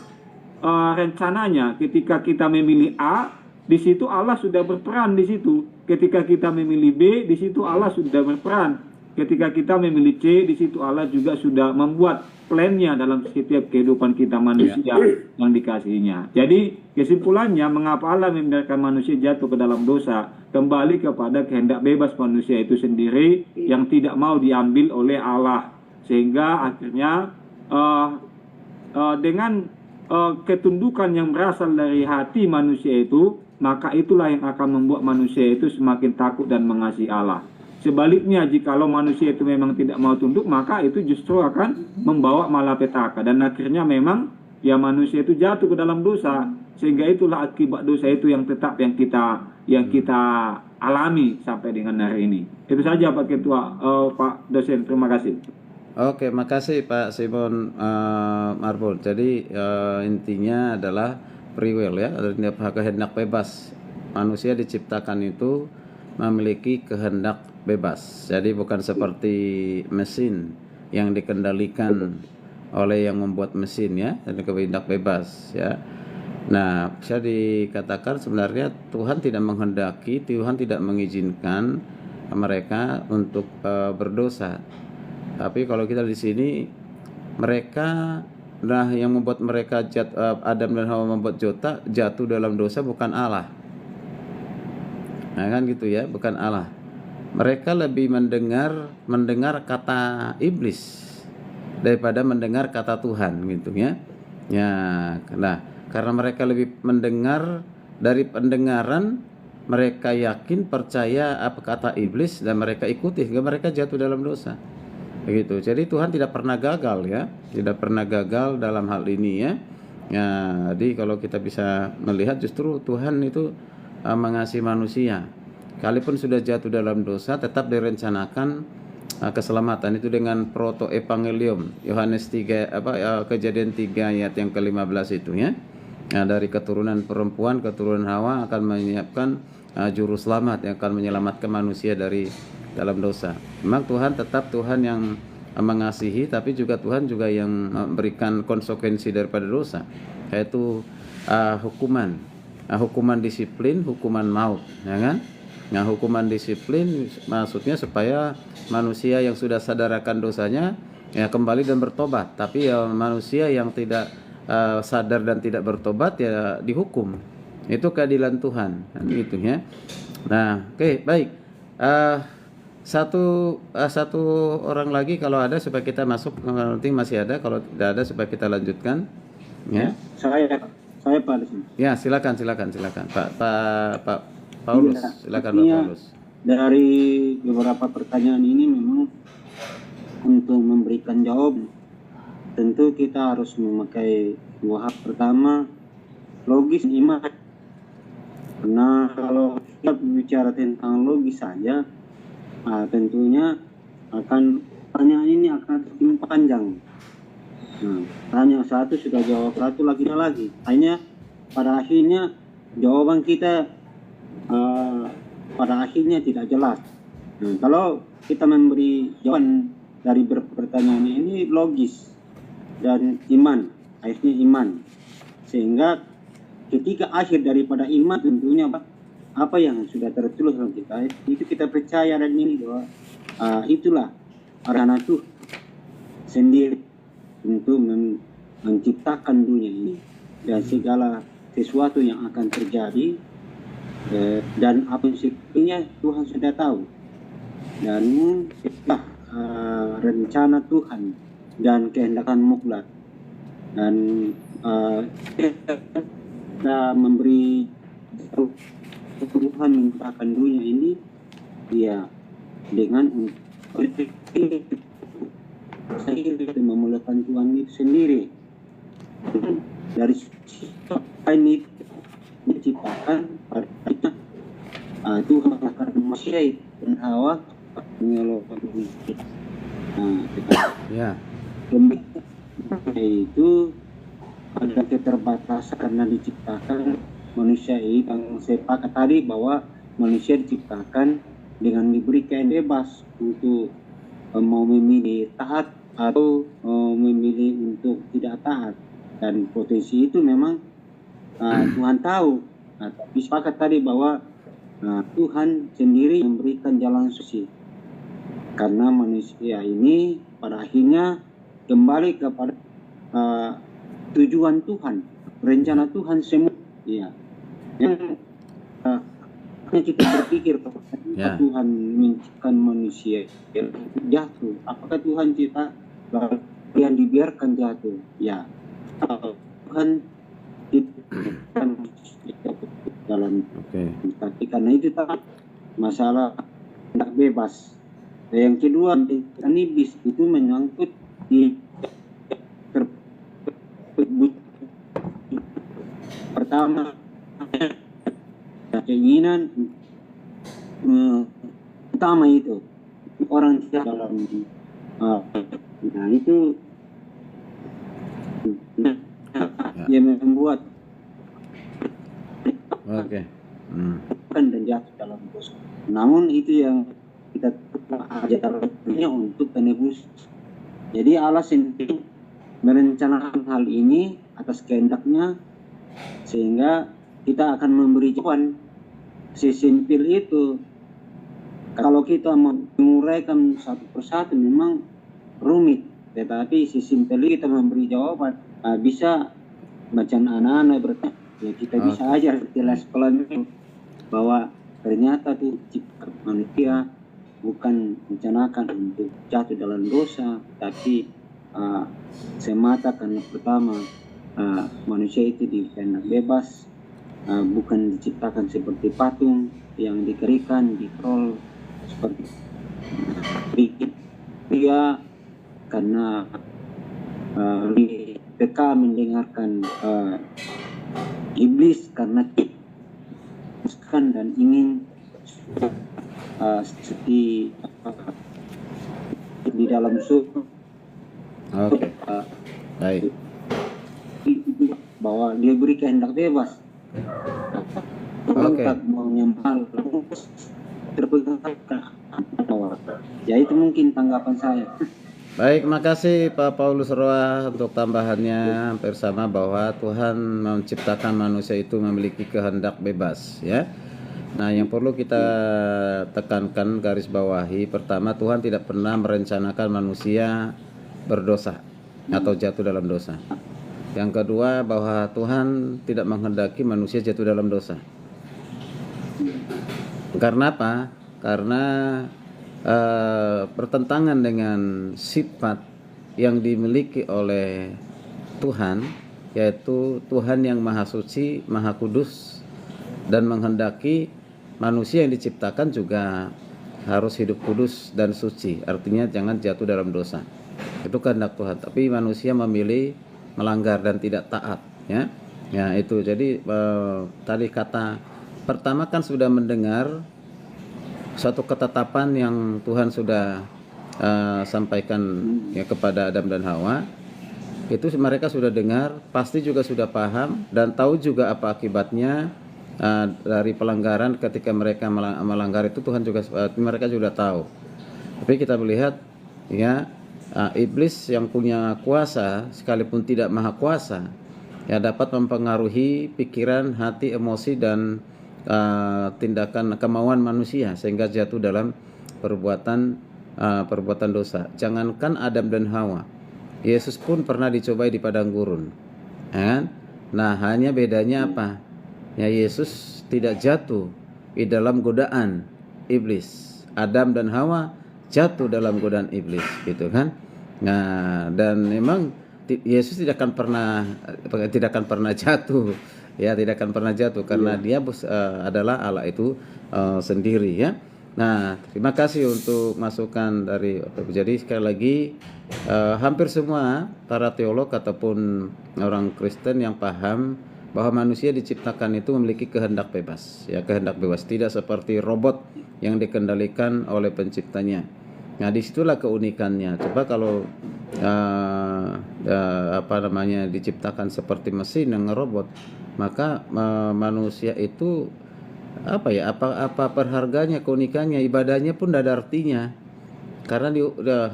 S5: rencananya. Ketika kita memilih A, di situ Allah sudah berperan di situ. Ketika kita memilih B, di situ Allah sudah berperan. Ketika kita memilih C, di situ Allah juga sudah membuat plannya dalam setiap kehidupan kita manusia yang dikasihinya. Jadi kesimpulannya, mengapa Allah membiarkan manusia jatuh ke dalam dosa, kembali kepada kehendak bebas manusia itu sendiri yang tidak mau diambil oleh Allah, sehingga akhirnya dengan ketundukan yang berasal dari hati manusia itu, maka itulah yang akan membuat manusia itu semakin takut dan mengasihi Allah. Sebaliknya, jikalau manusia itu memang tidak mau tunduk, maka itu justru akan membawa malapetaka, dan akhirnya memang ya manusia itu jatuh ke dalam dosa, sehingga itulah akibat dosa itu yang tetap yang kita alami sampai dengan hari ini. Itu saja Pak Ketua, Pak Dosen, terima kasih.
S2: Oke, makasih Pak Simon Marbun. Jadi intinya adalah free will, ya, kehendak bebas. Manusia diciptakan itu memiliki kehendak bebas. Jadi bukan seperti mesin yang dikendalikan oleh yang membuat mesin, ya, dan kehendak bebas, ya. Nah, bisa dikatakan sebenarnya Tuhan tidak menghendaki, Tuhan tidak mengizinkan mereka untuk berdosa. Tapi kalau kita di sini, mereka yang membuat mereka Adam dan Hawa membuat jatuh dalam dosa bukan Allah. Nah, kan gitu ya, bukan Allah. Mereka lebih mendengar kata iblis daripada mendengar kata Tuhan, gitu ya. Ya, nah, karena mereka lebih mendengar dari pendengaran, mereka yakin, percaya apa kata iblis dan mereka ikuti, sehingga mereka jatuh dalam dosa. Begitu. Jadi Tuhan tidak pernah gagal, ya. Tidak pernah gagal dalam hal ini, ya. Ya, jadi kalau kita bisa melihat justru Tuhan itu mengasihi manusia. Kalaupun sudah jatuh dalam dosa, tetap direncanakan keselamatan itu dengan proto evangelium. Yohanes 3 Kejadian 3 ayat yang ke-15 itu, ya. Nah, dari keturunan perempuan, keturunan Hawa akan menyiapkan juru selamat yang akan menyelamatkan manusia dari dalam dosa. Memang Tuhan tetap Tuhan yang mengasihi, tapi juga Tuhan juga yang memberikan konsekuensi daripada dosa, yaitu hukuman disiplin, hukuman maut, ya kan? Nah, hukuman disiplin maksudnya supaya manusia yang sudah sadar akan dosanya ya kembali dan bertobat. Tapi ya manusia yang tidak sadar dan tidak bertobat ya dihukum. Itu keadilan Tuhan, gitu ya. Nah, oke, baik. Satu orang lagi kalau ada supaya kita masuk, nanti masih ada, kalau tidak ada supaya kita lanjutkan. Ya.
S6: Saya Pak di sini.
S2: Ya, silakan Pak Paulus, silakan Pak Paulus.
S6: Dari beberapa pertanyaan ini memang untuk memberikan jawaban, tentu kita harus memakai dua hak. Pertama, logis iman. Karena kalau kita bicara tentang logis saja, tentunya pertanyaan ini akan semakin panjang. Nah, tanya satu sudah jawab satu lagi. Hanya pada akhirnya jawaban kita pada akhirnya tidak jelas. Nah, kalau kita memberi jawaban dari pertanyaan ini logis dan iman, akhirnya iman. Sehingga ketika akhir daripada iman tentunya apa yang sudah tertulis dalam kita itu kita percaya dan ini bahwa itulah arahan Tuhan sendiri untuk menciptakan dunia ini dan segala sesuatu yang akan terjadi dan apa yang sebenarnya Tuhan sudah tahu dan itulah rencana Tuhan dan kehendakan mutlak dan kita memberi Tuhan menciptakan dunia ini ya dengan memulakan Tuhan itu sendiri dari ini diciptakan Tuhan akan manusia dan Hawa mengelola dunia.
S2: Ya.
S6: Itu ada keterbatasan karena diciptakan manusia itu yang sepakat tadi bahwa manusia diciptakan dengan diberikan bebas untuk mau memilih taat atau memilih untuk tidak taat dan potensi itu memang Tuhan tahu. Tapi sepakat tadi bahwa Tuhan sendiri memberikan jalan suci karena manusia ini pada akhirnya kembali kepada tujuan Tuhan, rencana Tuhan semua. Ya, yang kita berpikir apakah Tuhan menciptakan manusia jatuh? Apakah Tuhan cipta yang dibiarkan jatuh? Ya, Tuhan ciptakan dalam tapi karena itu masalah tidak bebas. Yang kedua, iblis itu menyangkut di pertama keinginan utama itu orang dalam nah itu yang membuat kan dan jatuh dalam dosa. Namun itu yang kita ajarnya untuk penebus. Jadi Allah sendiri merencanakan hal ini atas kehendaknya sehingga kita akan memberi jawaban sesimpel itu. Kalau kita menguraikan satu persatu memang rumit, tetapi sesimpel kita memberi jawaban bisa macam anak-anak bertanya ya kita bisa ajar jelas pelan bahwa ternyata itu cipta manusia bukan rencanakan untuk jatuh dalam dosa, tapi semata karena pertama manusia itu diberikan bebas, bukan diciptakan seperti patung yang dikerikan, dikrol seperti dia karena mereka mendengarkan iblis karena dan ingin seperti di dalam surga.
S2: Baik.
S6: Bahwa dia beri kehendak bebas. Ya itu mungkin tanggapan saya.
S2: Baik, makasih Pak Paulus Roa untuk tambahannya bersama bahwa Tuhan menciptakan manusia itu memiliki kehendak bebas, ya. Nah, yang perlu kita tekankan garis bawahi, pertama Tuhan tidak pernah merencanakan manusia berdosa atau jatuh dalam dosa. Yang kedua bahwa Tuhan tidak menghendaki manusia jatuh dalam dosa. Karena apa? Karena bertentangan dengan sifat yang dimiliki oleh Tuhan, yaitu Tuhan yang Maha Suci, Maha Kudus, dan menghendaki manusia yang diciptakan juga harus hidup kudus dan suci. Artinya jangan jatuh dalam dosa. Itu kehendak Tuhan. Tapi manusia memilih melanggar dan tidak taat, ya. Ya itu. Jadi tadi kata pertama kan sudah mendengar suatu ketetapan yang Tuhan sudah sampaikan ya kepada Adam dan Hawa. Itu mereka sudah dengar, pasti juga sudah paham dan tahu juga apa akibatnya dari pelanggaran. Ketika mereka melanggar itu Tuhan juga mereka sudah tahu. Tapi kita melihat ya, iblis yang punya kuasa sekalipun tidak maha kuasa ya, dapat mempengaruhi pikiran, hati, emosi dan tindakan kemauan manusia sehingga jatuh dalam perbuatan dosa. Jangankan Adam dan Hawa, Yesus pun pernah dicobai di padang gurun, ya kan? Nah, hanya bedanya apa? Ya, Yesus tidak jatuh di dalam godaan iblis. Adam dan Hawa jatuh dalam godaan iblis, gitu kan? Nah, dan memang Yesus tidak akan pernah jatuh, ya, tidak akan pernah jatuh karena dia adalah Allah itu sendiri, ya. Nah, terima kasih untuk masukan dari. Jadi sekali lagi hampir semua para teolog ataupun orang Kristen yang paham bahwa manusia diciptakan itu memiliki kehendak bebas, ya, kehendak bebas, tidak seperti robot yang dikendalikan oleh penciptanya. Nah, disitulah keunikannya. Coba kalau diciptakan seperti mesin yang ngerobot, maka manusia itu apa perharganya, keunikannya, ibadahnya pun tidak ada artinya karena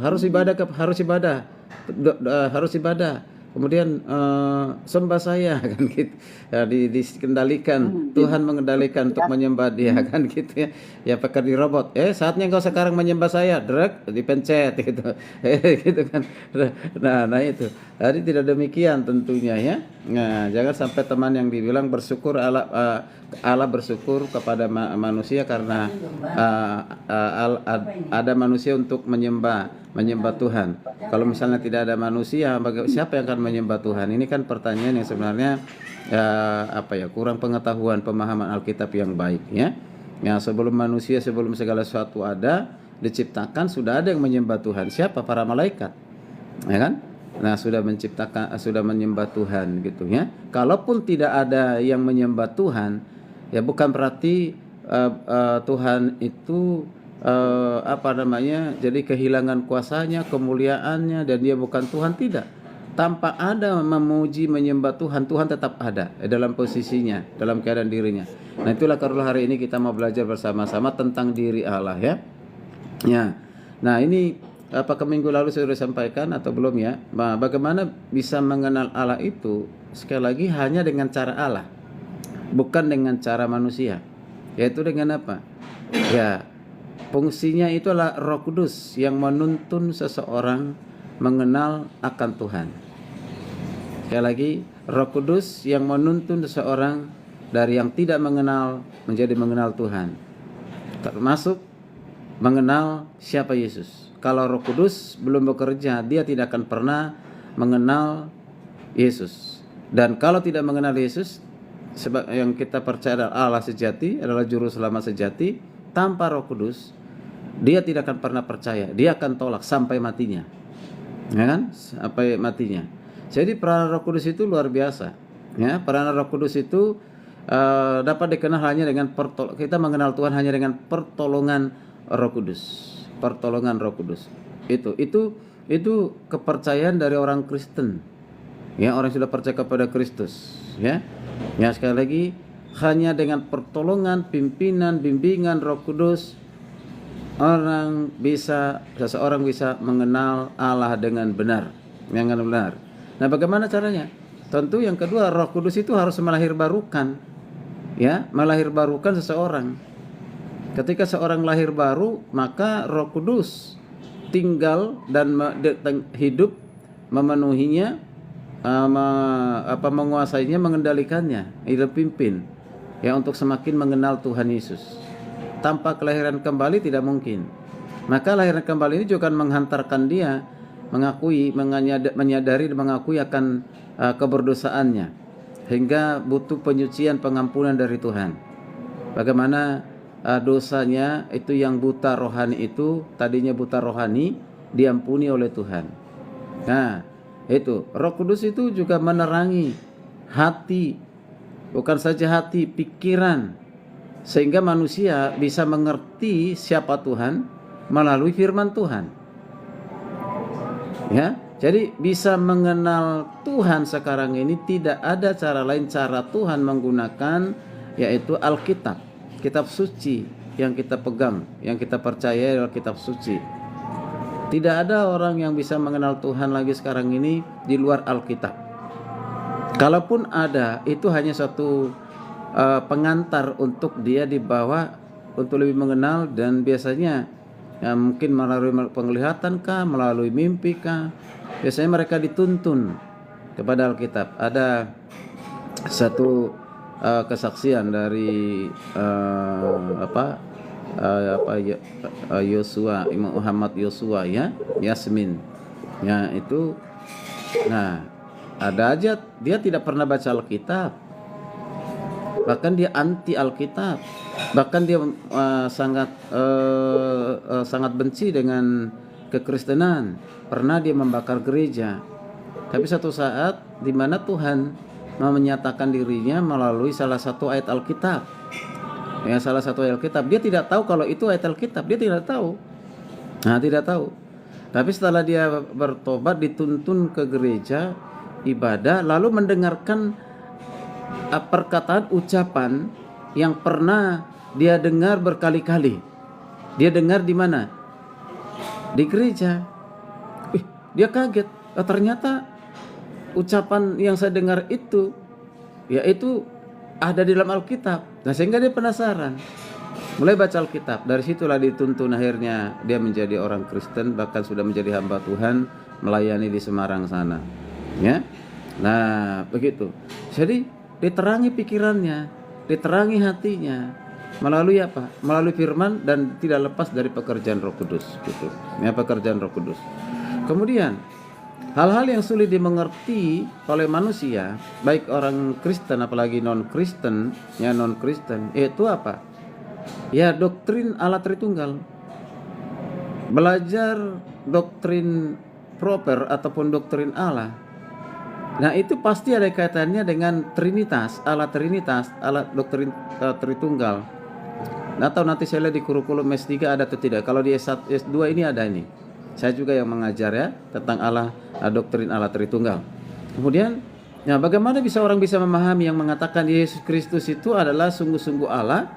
S2: harus ibadah kemudian sembah saya kan gitu ya, dikendalikan Tuhan, mengendalikan untuk menyembah dia kan gitu ya. Ya pakai di robot, saatnya engkau sekarang menyembah saya, drag dipencet gitu gitu kan. Nah itu jadi tidak demikian tentunya, ya. Nah, jangan sampai teman yang dibilang bersyukur Allah bersyukur kepada manusia karena ada manusia untuk menyembah Tuhan. Kalau misalnya tidak ada manusia, siapa yang akan menyembah Tuhan? Ini kan pertanyaan yang sebenarnya kurang pengetahuan, pemahaman Alkitab yang baik, ya. Ya, sebelum segala sesuatu ada diciptakan, sudah ada yang menyembah Tuhan. Siapa? Para malaikat, ya kan? Nah, sudah menyembah Tuhan gitu, ya. Kalaupun tidak ada yang menyembah Tuhan, ya bukan berarti Tuhan itu jadi kehilangan kuasanya, kemuliaannya, dan dia bukan Tuhan. Tidak. Tanpa ada memuji menyembah Tuhan, Tuhan tetap ada dalam posisinya, dalam keadaan dirinya. Nah, itulah karena hari ini kita mau belajar bersama-sama tentang diri Allah, ya. Ya. Nah, ini apakah minggu lalu saya sudah sampaikan atau belum, ya? Nah, bagaimana bisa mengenal Allah itu sekali lagi hanya dengan cara Allah, bukan dengan cara manusia. Yaitu dengan apa? Ya, fungsinya itu adalah Roh Kudus yang menuntun seseorang mengenal akan Tuhan. Sekali lagi, Roh Kudus yang menuntun seseorang dari yang tidak mengenal menjadi mengenal Tuhan, termasuk mengenal siapa Yesus. Kalau Roh Kudus belum bekerja, dia tidak akan pernah mengenal Yesus. Dan kalau tidak mengenal Yesus, sebab yang kita percaya adalah Allah sejati, adalah juru selamat sejati, tanpa Roh Kudus dia tidak akan pernah percaya. Dia akan tolak sampai matinya, ya kan? Sampai matinya. Jadi peranan Roh Kudus itu luar biasa, ya. Peranan Roh Kudus itu dapat dikenal hanya dengan kita mengenal Tuhan hanya dengan pertolongan Roh Kudus. Pertolongan Roh Kudus. Itu kepercayaan dari orang Kristen, ya, orang yang sudah percaya kepada Kristus, ya. Ya, sekali lagi, hanya dengan pertolongan, pimpinan, bimbingan Roh Kudus seseorang bisa mengenal Allah dengan benar. Nah, bagaimana caranya? Tentu yang kedua, Roh Kudus itu harus melahirbarukan, ya, melahirbarukan seseorang. Ketika seorang lahir baru, maka Roh Kudus tinggal dan hidup, memenuhinya, menguasainya, mengendalikannya, hidup pimpin, ya, untuk semakin mengenal Tuhan Yesus. Tanpa kelahiran kembali tidak mungkin. Maka lahiran kembali ini juga akan menghantarkan dia menyadari dan mengakui akan keberdosaannya, hingga butuh penyucian, pengampunan dari Tuhan. Bagaimana dosanya itu yang buta rohani itu, tadinya buta rohani, diampuni oleh Tuhan. Nah, itu Roh Kudus itu juga menerangi hati, bukan saja hati, pikiran, sehingga manusia bisa mengerti siapa Tuhan melalui firman Tuhan, ya. Jadi bisa mengenal Tuhan sekarang ini tidak ada cara lain, cara Tuhan menggunakan yaitu Alkitab, kitab suci yang kita pegang, yang kita percaya adalah kitab suci. Tidak ada orang yang bisa mengenal Tuhan lagi sekarang ini di luar Alkitab. Kalaupun ada, itu hanya satu pengantar untuk dia dibawa untuk lebih mengenal, dan biasanya ya, mungkin melalui penglihatan kah, melalui mimpi kah, biasanya mereka dituntun kepada Alkitab. Ada satu kesaksian dari Yosua, Imam Muhammad Yosua ya, Yasmin ya itu. Nah, ada aja dia tidak pernah baca Alkitab, bahkan dia anti Alkitab, bahkan dia sangat benci dengan kekristenan. Pernah dia membakar gereja. Tapi satu saat di mana Tuhan menyatakan dirinya melalui salah satu ayat Alkitab. Ya, salah satu ayat Alkitab. Dia tidak tahu kalau itu ayat Alkitab, dia tidak tahu. Nah, tidak tahu. Tapi setelah dia bertobat, dituntun ke gereja ibadah, lalu mendengarkan perkataan ucapan yang pernah dia dengar berkali-kali. Dia dengar di mana? Di gereja. Dia kaget. Ternyata ucapan yang saya dengar itu yaitu ada di dalam Alkitab. Nah, sehingga dia penasaran, mulai baca Alkitab. Dari situlah dituntun, akhirnya dia menjadi orang Kristen, bahkan sudah menjadi hamba Tuhan, melayani di Semarang sana ya. Nah, begitu. Jadi diterangi pikirannya, diterangi hatinya melalui apa? Melalui firman, dan tidak lepas dari pekerjaan Roh Kudus gitu. Ya, pekerjaan Roh Kudus. Kemudian hal-hal yang sulit dimengerti oleh manusia, baik orang Kristen apalagi non-Kristen, ya non-Kristen, itu apa? Ya, doktrin Allah Tritunggal. Belajar doktrin proper ataupun doktrin Allah. Nah, itu pasti ada kaitannya dengan Trinitas, Allah doktrin Tritunggal. Atau nanti saya lihat di kurikulum S3 ada atau tidak. Kalau di S2 ini ada ini. Saya juga yang mengajar ya tentang Allah, doktrin Allah Tritunggal. Kemudian, ya, bagaimana orang bisa memahami yang mengatakan Yesus Kristus itu adalah sungguh-sungguh Allah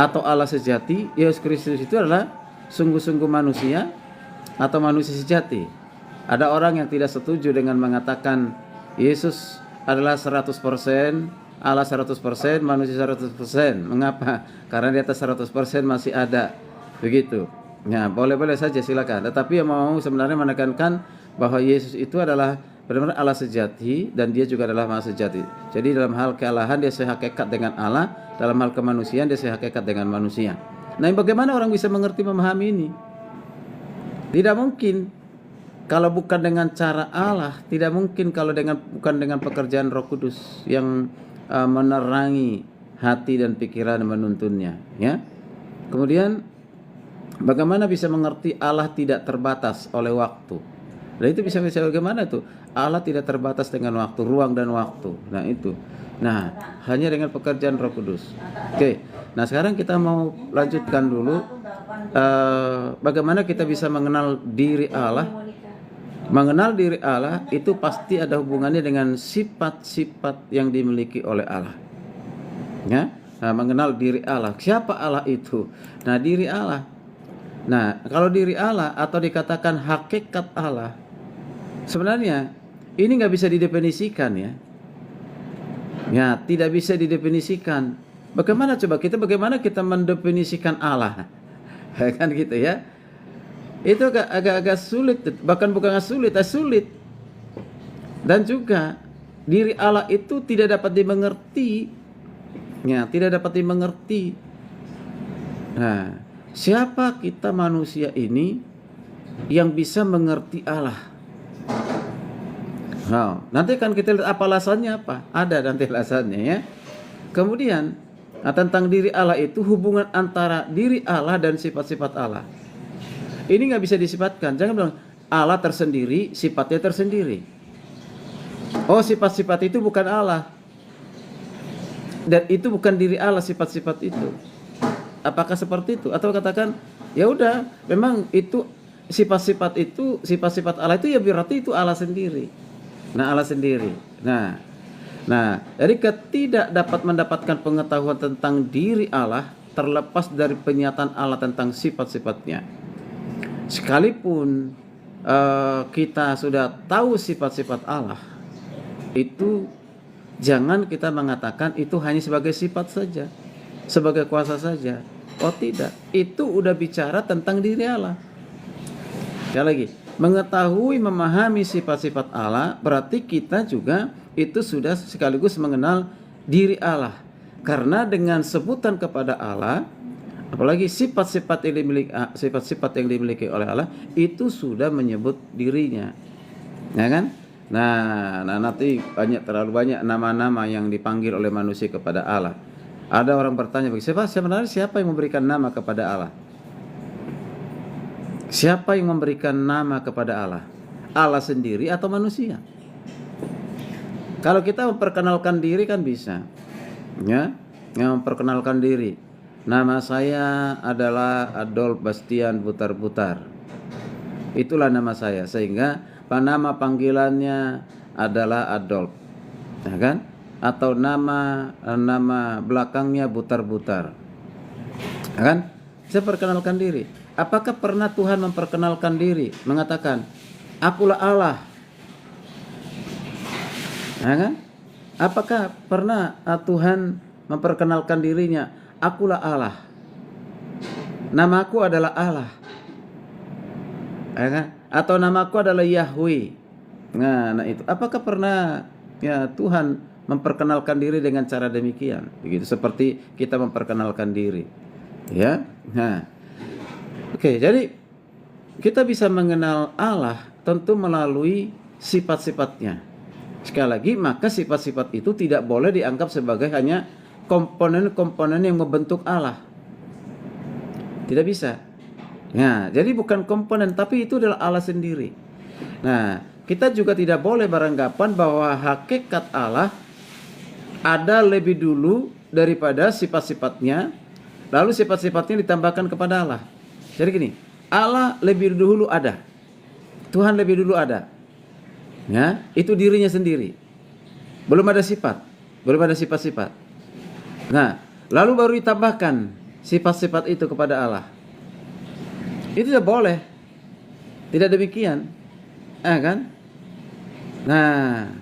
S2: atau Allah sejati? Yesus Kristus itu adalah sungguh-sungguh manusia atau manusia sejati? Ada orang yang tidak setuju dengan mengatakan Yesus adalah 100% Allah 100%, manusia 100%. Mengapa? Karena di atas 100% masih ada. Begitu. Ya, boleh-boleh saja, silakan. Tetapi yang mau sebenarnya menekankan bahwa Yesus itu adalah benar-benar Allah sejati, dan dia juga adalah Maha sejati. Jadi dalam hal kealahan dia sehakikat dengan Allah, dalam hal kemanusiaan dia sehakikat dengan manusia. Nah, bagaimana orang bisa mengerti, memahami ini? Tidak mungkin kalau bukan dengan cara Allah, tidak mungkin kalau bukan dengan pekerjaan Roh Kudus yang menerangi hati dan pikiran dan menuntunnya, ya. Kemudian bagaimana bisa mengerti Allah tidak terbatas oleh waktu? Dan itu bisa bagaimana itu? Allah tidak terbatas dengan waktu, ruang dan waktu. Nah, itu. Nah, hanya dengan pekerjaan Roh Kudus. Oke. Nah, sekarang kita mau lanjutkan dulu bagaimana kita bisa mengenal diri Allah. Mengenal diri Allah itu pasti ada hubungannya dengan sifat-sifat yang dimiliki oleh Allah. Ya? Nah, mengenal diri Allah. Siapa Allah itu? Nah, diri Allah. Nah, kalau diri Allah atau dikatakan hakikat Allah, sebenarnya ini nggak bisa didefinisikan ya. Ya, tidak bisa didefinisikan. Bagaimana kita mendefinisikan Allah? Kan gitu ya. Itu agak sulit, bahkan bukan sulit. Dan juga diri Allah itu tidak dapat dimengerti. Ya, tidak dapat dimengerti. Nah, siapa kita manusia ini yang bisa mengerti Allah? Nah, nanti kan kita lihat apa alasannya apa? Ada nanti alasannya ya. Kemudian, tentang diri Allah itu hubungan antara diri Allah dan sifat-sifat Allah. Ini nggak bisa disifatkan. Jangan bilang Allah tersendiri, sifatnya tersendiri. Oh, sifat-sifat itu bukan Allah. Dan itu bukan diri Allah, sifat-sifat itu. Apakah seperti itu? Atau katakan, ya udah, memang itu sifat-sifat Allah itu ya berarti itu Allah sendiri. Nah, Allah sendiri. Nah, jadi tidak dapat mendapatkan pengetahuan tentang diri Allah terlepas dari penyataan Allah tentang sifat-sifatnya. Sekalipun kita sudah tahu sifat-sifat Allah, itu jangan kita mengatakan itu hanya sebagai sifat saja, sebagai kuasa saja. Oh tidak, itu udah bicara tentang diri Allah. Sekali lagi, mengetahui, memahami sifat-sifat Allah berarti kita juga itu sudah sekaligus mengenal diri Allah. Karena dengan sebutan kepada Allah, apalagi sifat-sifat yang dimiliki oleh Allah, itu sudah menyebut dirinya, ya kan? Nah nanti terlalu banyak nama-nama yang dipanggil oleh manusia kepada Allah. Ada orang bertanya, sebenarnya siapa yang memberikan nama kepada Allah? Siapa yang memberikan nama kepada Allah? Allah sendiri atau manusia? Kalau kita memperkenalkan diri kan bisa, ya, memperkenalkan diri. Nama saya adalah Adolf Bastian Butar-Butar. Itulah nama saya, sehingga nama panggilannya adalah Adolf, ya kan? Atau nama belakangnya Butar-Butar, ya kan? Saya perkenalkan diri. Apakah pernah Tuhan memperkenalkan diri, mengatakan, "Akulah Allah"? Ya kan? Apakah pernah Tuhan memperkenalkan dirinya, "Akulah Allah, namaku adalah Allah"? Ya kan? Atau namaku adalah Yahweh. Nah itu. Apakah pernah ya Tuhan memperkenalkan diri dengan cara demikian? Begitu seperti kita memperkenalkan diri. Ya. Nah. Oke, jadi kita bisa mengenal Allah tentu melalui sifat-sifatnya. Sekali lagi, maka sifat-sifat itu tidak boleh dianggap sebagai hanya komponen-komponen yang membentuk Allah. Tidak bisa. Nah, jadi bukan komponen, tapi itu adalah Allah sendiri. Nah, kita juga tidak boleh beranggapan bahwa hakikat Allah ada lebih dulu daripada sifat-sifatnya, lalu sifat-sifatnya ditambahkan kepada Allah. Jadi gini, Allah lebih dulu ada, Tuhan lebih dulu ada. Ya, itu dirinya sendiri. Belum ada sifat, belum ada sifat-sifat. Nah, lalu baru ditambahkan sifat-sifat itu kepada Allah. Itu tidak boleh. Tidak demikian. Kan? Nah,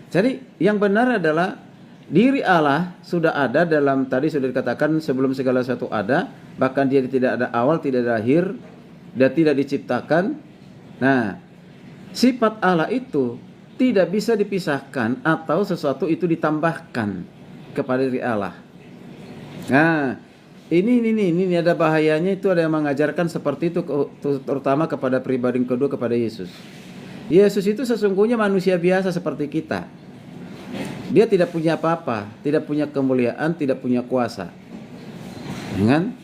S2: jadi yang benar adalah diri Allah sudah ada dalam, tadi sudah dikatakan sebelum segala sesuatu ada, bahkan dia tidak ada awal, tidak ada akhir, dan tidak diciptakan. Nah, sifat Allah itu tidak bisa dipisahkan atau sesuatu itu ditambahkan kepada diri Allah. Nah, ini ada bahayanya, itu ada yang mengajarkan seperti itu, terutama kepada pribadi kedua, kepada Yesus. Yesus itu sesungguhnya manusia biasa seperti kita. Dia tidak punya apa-apa, tidak punya kemuliaan, tidak punya kuasa. Kan?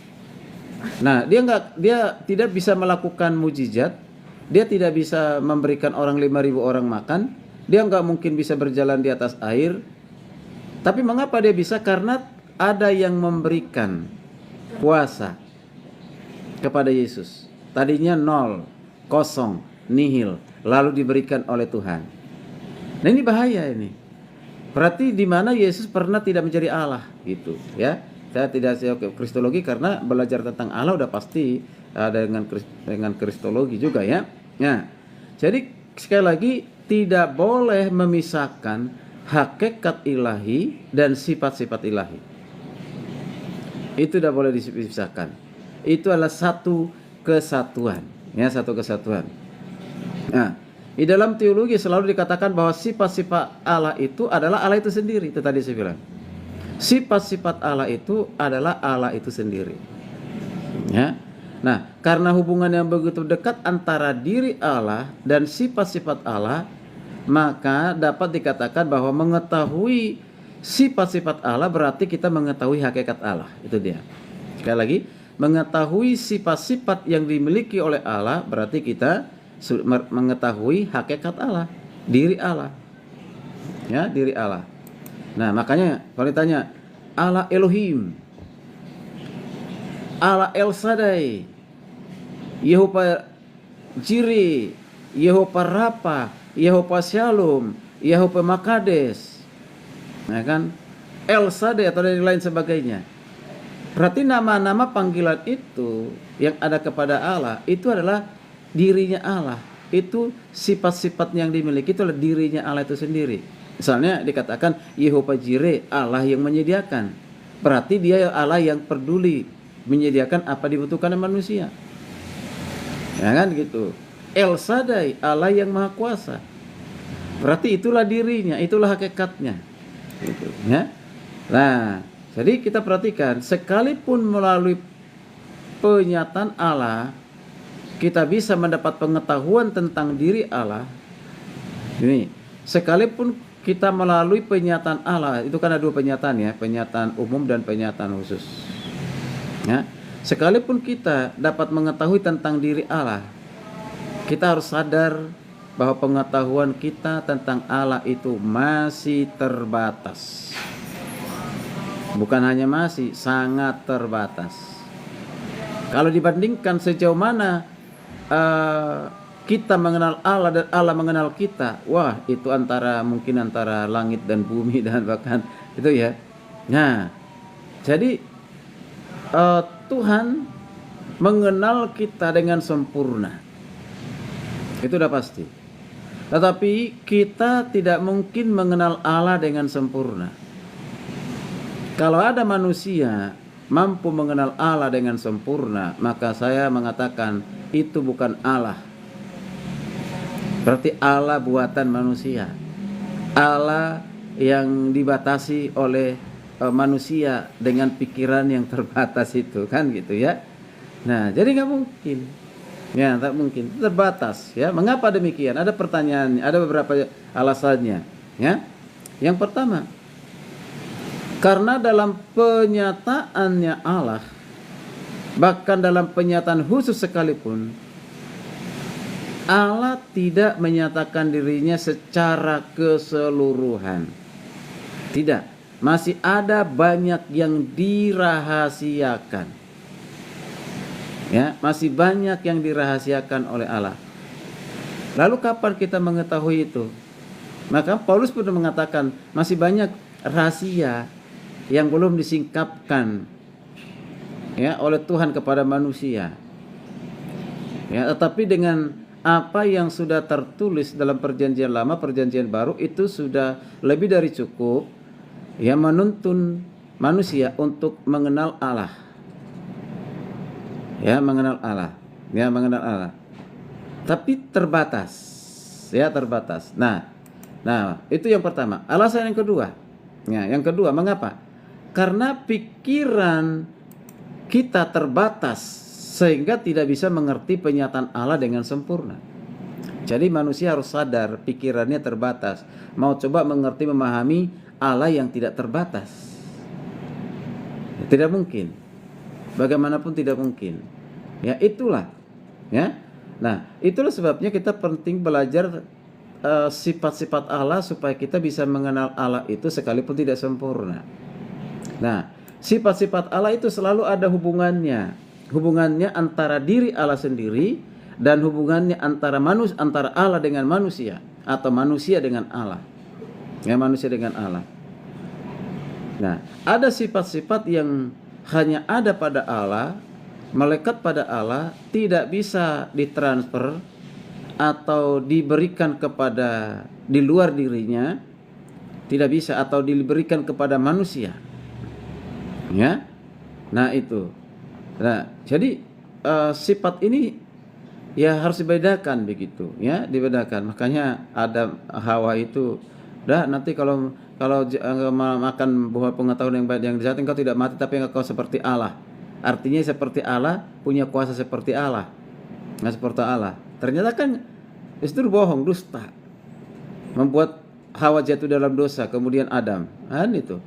S2: Nah, dia tidak bisa melakukan mujizat. Dia tidak bisa memberikan orang 5.000 orang makan. Dia nggak mungkin bisa berjalan di atas air. Tapi mengapa dia bisa? Karena ada yang memberikan kuasa kepada Yesus. Tadinya 0, kosong, nihil, lalu diberikan oleh Tuhan. Nah ini bahaya ini. Berarti di mana Yesus pernah tidak menjadi Allah gitu, ya. Saya tidak kristologi karena belajar tentang Allah udah pasti ada dengan kristologi juga ya. Nah, jadi sekali lagi tidak boleh memisahkan hakikat ilahi dan sifat-sifat ilahi. Itu tidak boleh dipisahkan. Itu adalah satu kesatuan, ya, satu kesatuan. Nah, di dalam teologi selalu dikatakan bahwa sifat-sifat Allah itu adalah Allah itu sendiri. Itu tadi saya bilang. Sifat-sifat Allah itu adalah Allah itu sendiri. Ya. Nah, karena hubungan yang begitu dekat antara diri Allah dan sifat-sifat Allah, maka dapat dikatakan bahwa mengetahui sifat-sifat Allah berarti kita mengetahui hakikat Allah. Itu dia. Sekali lagi, mengetahui sifat-sifat yang dimiliki oleh Allah berarti kita mengetahui hakikat Allah, diri Allah. Ya, diri Allah. Nah, makanya kalau ditanya Allah Elohim, Allah El Shaddai, Jireh, Yehova Rafa, Yehova Shalom, Yehova Makades, ya kan? El Shaddai atau dari lain sebagainya. Berarti nama-nama panggilan itu yang ada kepada Allah itu adalah dirinya Allah. Itu sifat-sifat yang dimiliki itu adalah dirinya Allah itu sendiri. Misalnya dikatakan Yehova Jireh, Allah yang menyediakan. Berarti dia Allah yang peduli menyediakan apa dibutuhkan oleh manusia. Ya kan gitu. El Shaddai, Allah yang Maha Kuasa. Berarti itulah dirinya, itulah hakikatnya. Gitu, ya. Nah, jadi kita perhatikan, sekalipun melalui penyataan Allah kita bisa mendapat pengetahuan tentang diri Allah. Ini, sekalipun kita melalui penyataan Allah, itu kan ada dua penyataan ya, penyataan umum dan penyataan khusus. Ya, sekalipun kita dapat mengetahui tentang diri Allah, kita harus sadar bahwa pengetahuan kita tentang Allah itu masih terbatas. Bukan hanya masih, sangat terbatas. Kalau dibandingkan sejauh mana kita mengenal Allah dan Allah mengenal kita, wah itu mungkin antara langit dan bumi dan bahkan itu ya. Nah, jadi Tuhan mengenal kita dengan sempurna. Itu udah pasti. Tetapi kita tidak mungkin mengenal Allah dengan sempurna. Kalau ada manusia mampu mengenal Allah dengan sempurna, maka saya mengatakan itu bukan Allah. Berarti Allah buatan manusia. Allah yang dibatasi oleh manusia dengan pikiran yang terbatas itu, kan gitu ya. Nah, jadi nggak mungkin. Ya, tak mungkin. Terbatas ya. Mengapa demikian? Ada pertanyaan, ada beberapa alasannya, ya. Yang pertama, karena dalam penyataannya Allah, bahkan dalam penyataan khusus sekalipun, Allah tidak menyatakan dirinya secara keseluruhan. Tidak. Masih ada banyak yang dirahasiakan. Ya, masih banyak yang dirahasiakan oleh Allah. Lalu kapan kita mengetahui itu? Maka Paulus pun mengatakan masih banyak rahasia yang belum disingkapkan ya oleh Tuhan kepada manusia. Ya, tetapi dengan apa yang sudah tertulis dalam perjanjian lama, perjanjian baru itu sudah lebih dari cukup ya menuntun manusia untuk mengenal Allah. Ya, mengenal Allah. Ya, mengenal Allah. Tapi terbatas. Ya, terbatas. Nah, itu yang pertama. Alasan yang kedua. Ya, yang kedua, mengapa? Karena pikiran kita terbatas sehingga tidak bisa mengerti penyataan Allah dengan sempurna. Jadi manusia harus sadar pikirannya terbatas. Mau coba mengerti, memahami Allah yang tidak terbatas. Tidak mungkin. Bagaimanapun tidak mungkin. Ya, itulah. Ya. Nah, itulah sebabnya kita penting belajar sifat-sifat Allah supaya kita bisa mengenal Allah itu sekalipun tidak sempurna. Nah, sifat-sifat Allah itu selalu ada hubungannya. Hubungannya antara diri Allah sendiri dan hubungannya antara Allah dengan manusia atau manusia dengan Allah. Ya, manusia dengan Allah. Nah, ada sifat-sifat yang hanya ada pada Allah, melekat pada Allah, tidak bisa ditransfer atau diberikan kepada di luar dirinya, tidak bisa, atau diberikan kepada manusia. Ya, nah itu. Nah, jadi sifat ini ya harus dibedakan begitu, ya, dibedakan. Makanya Adam Hawa itu, nanti kalau makan buah pengetahuan yang baik yang di saat engkau tidak mati tapi engkau seperti Allah. Artinya seperti Allah, punya kuasa seperti Allah, nggak seperti Allah. Ternyata kan itu bohong, dusta, membuat Hawa jatuh dalam dosa, kemudian Adam, kan itu.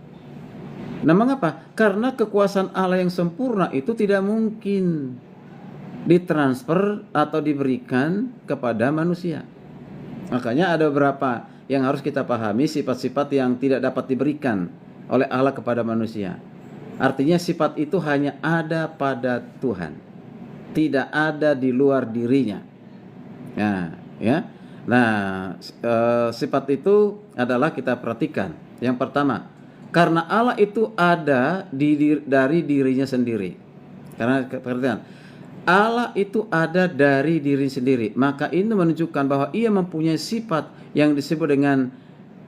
S2: Nah, mengapa? Karena kekuasaan Allah yang sempurna itu tidak mungkin ditransfer atau diberikan kepada manusia. Makanya ada beberapa yang harus kita pahami, sifat-sifat yang tidak dapat diberikan oleh Allah kepada manusia. Artinya sifat itu hanya ada pada Tuhan, tidak ada di luar dirinya. Ya. Nah, sifat itu adalah kita perhatikan. Yang pertama, karena Allah itu ada dari dirinya sendiri. Karena perhatikan, Allah itu ada dari diri sendiri. Maka ini menunjukkan bahwa ia mempunyai sifat yang disebut dengan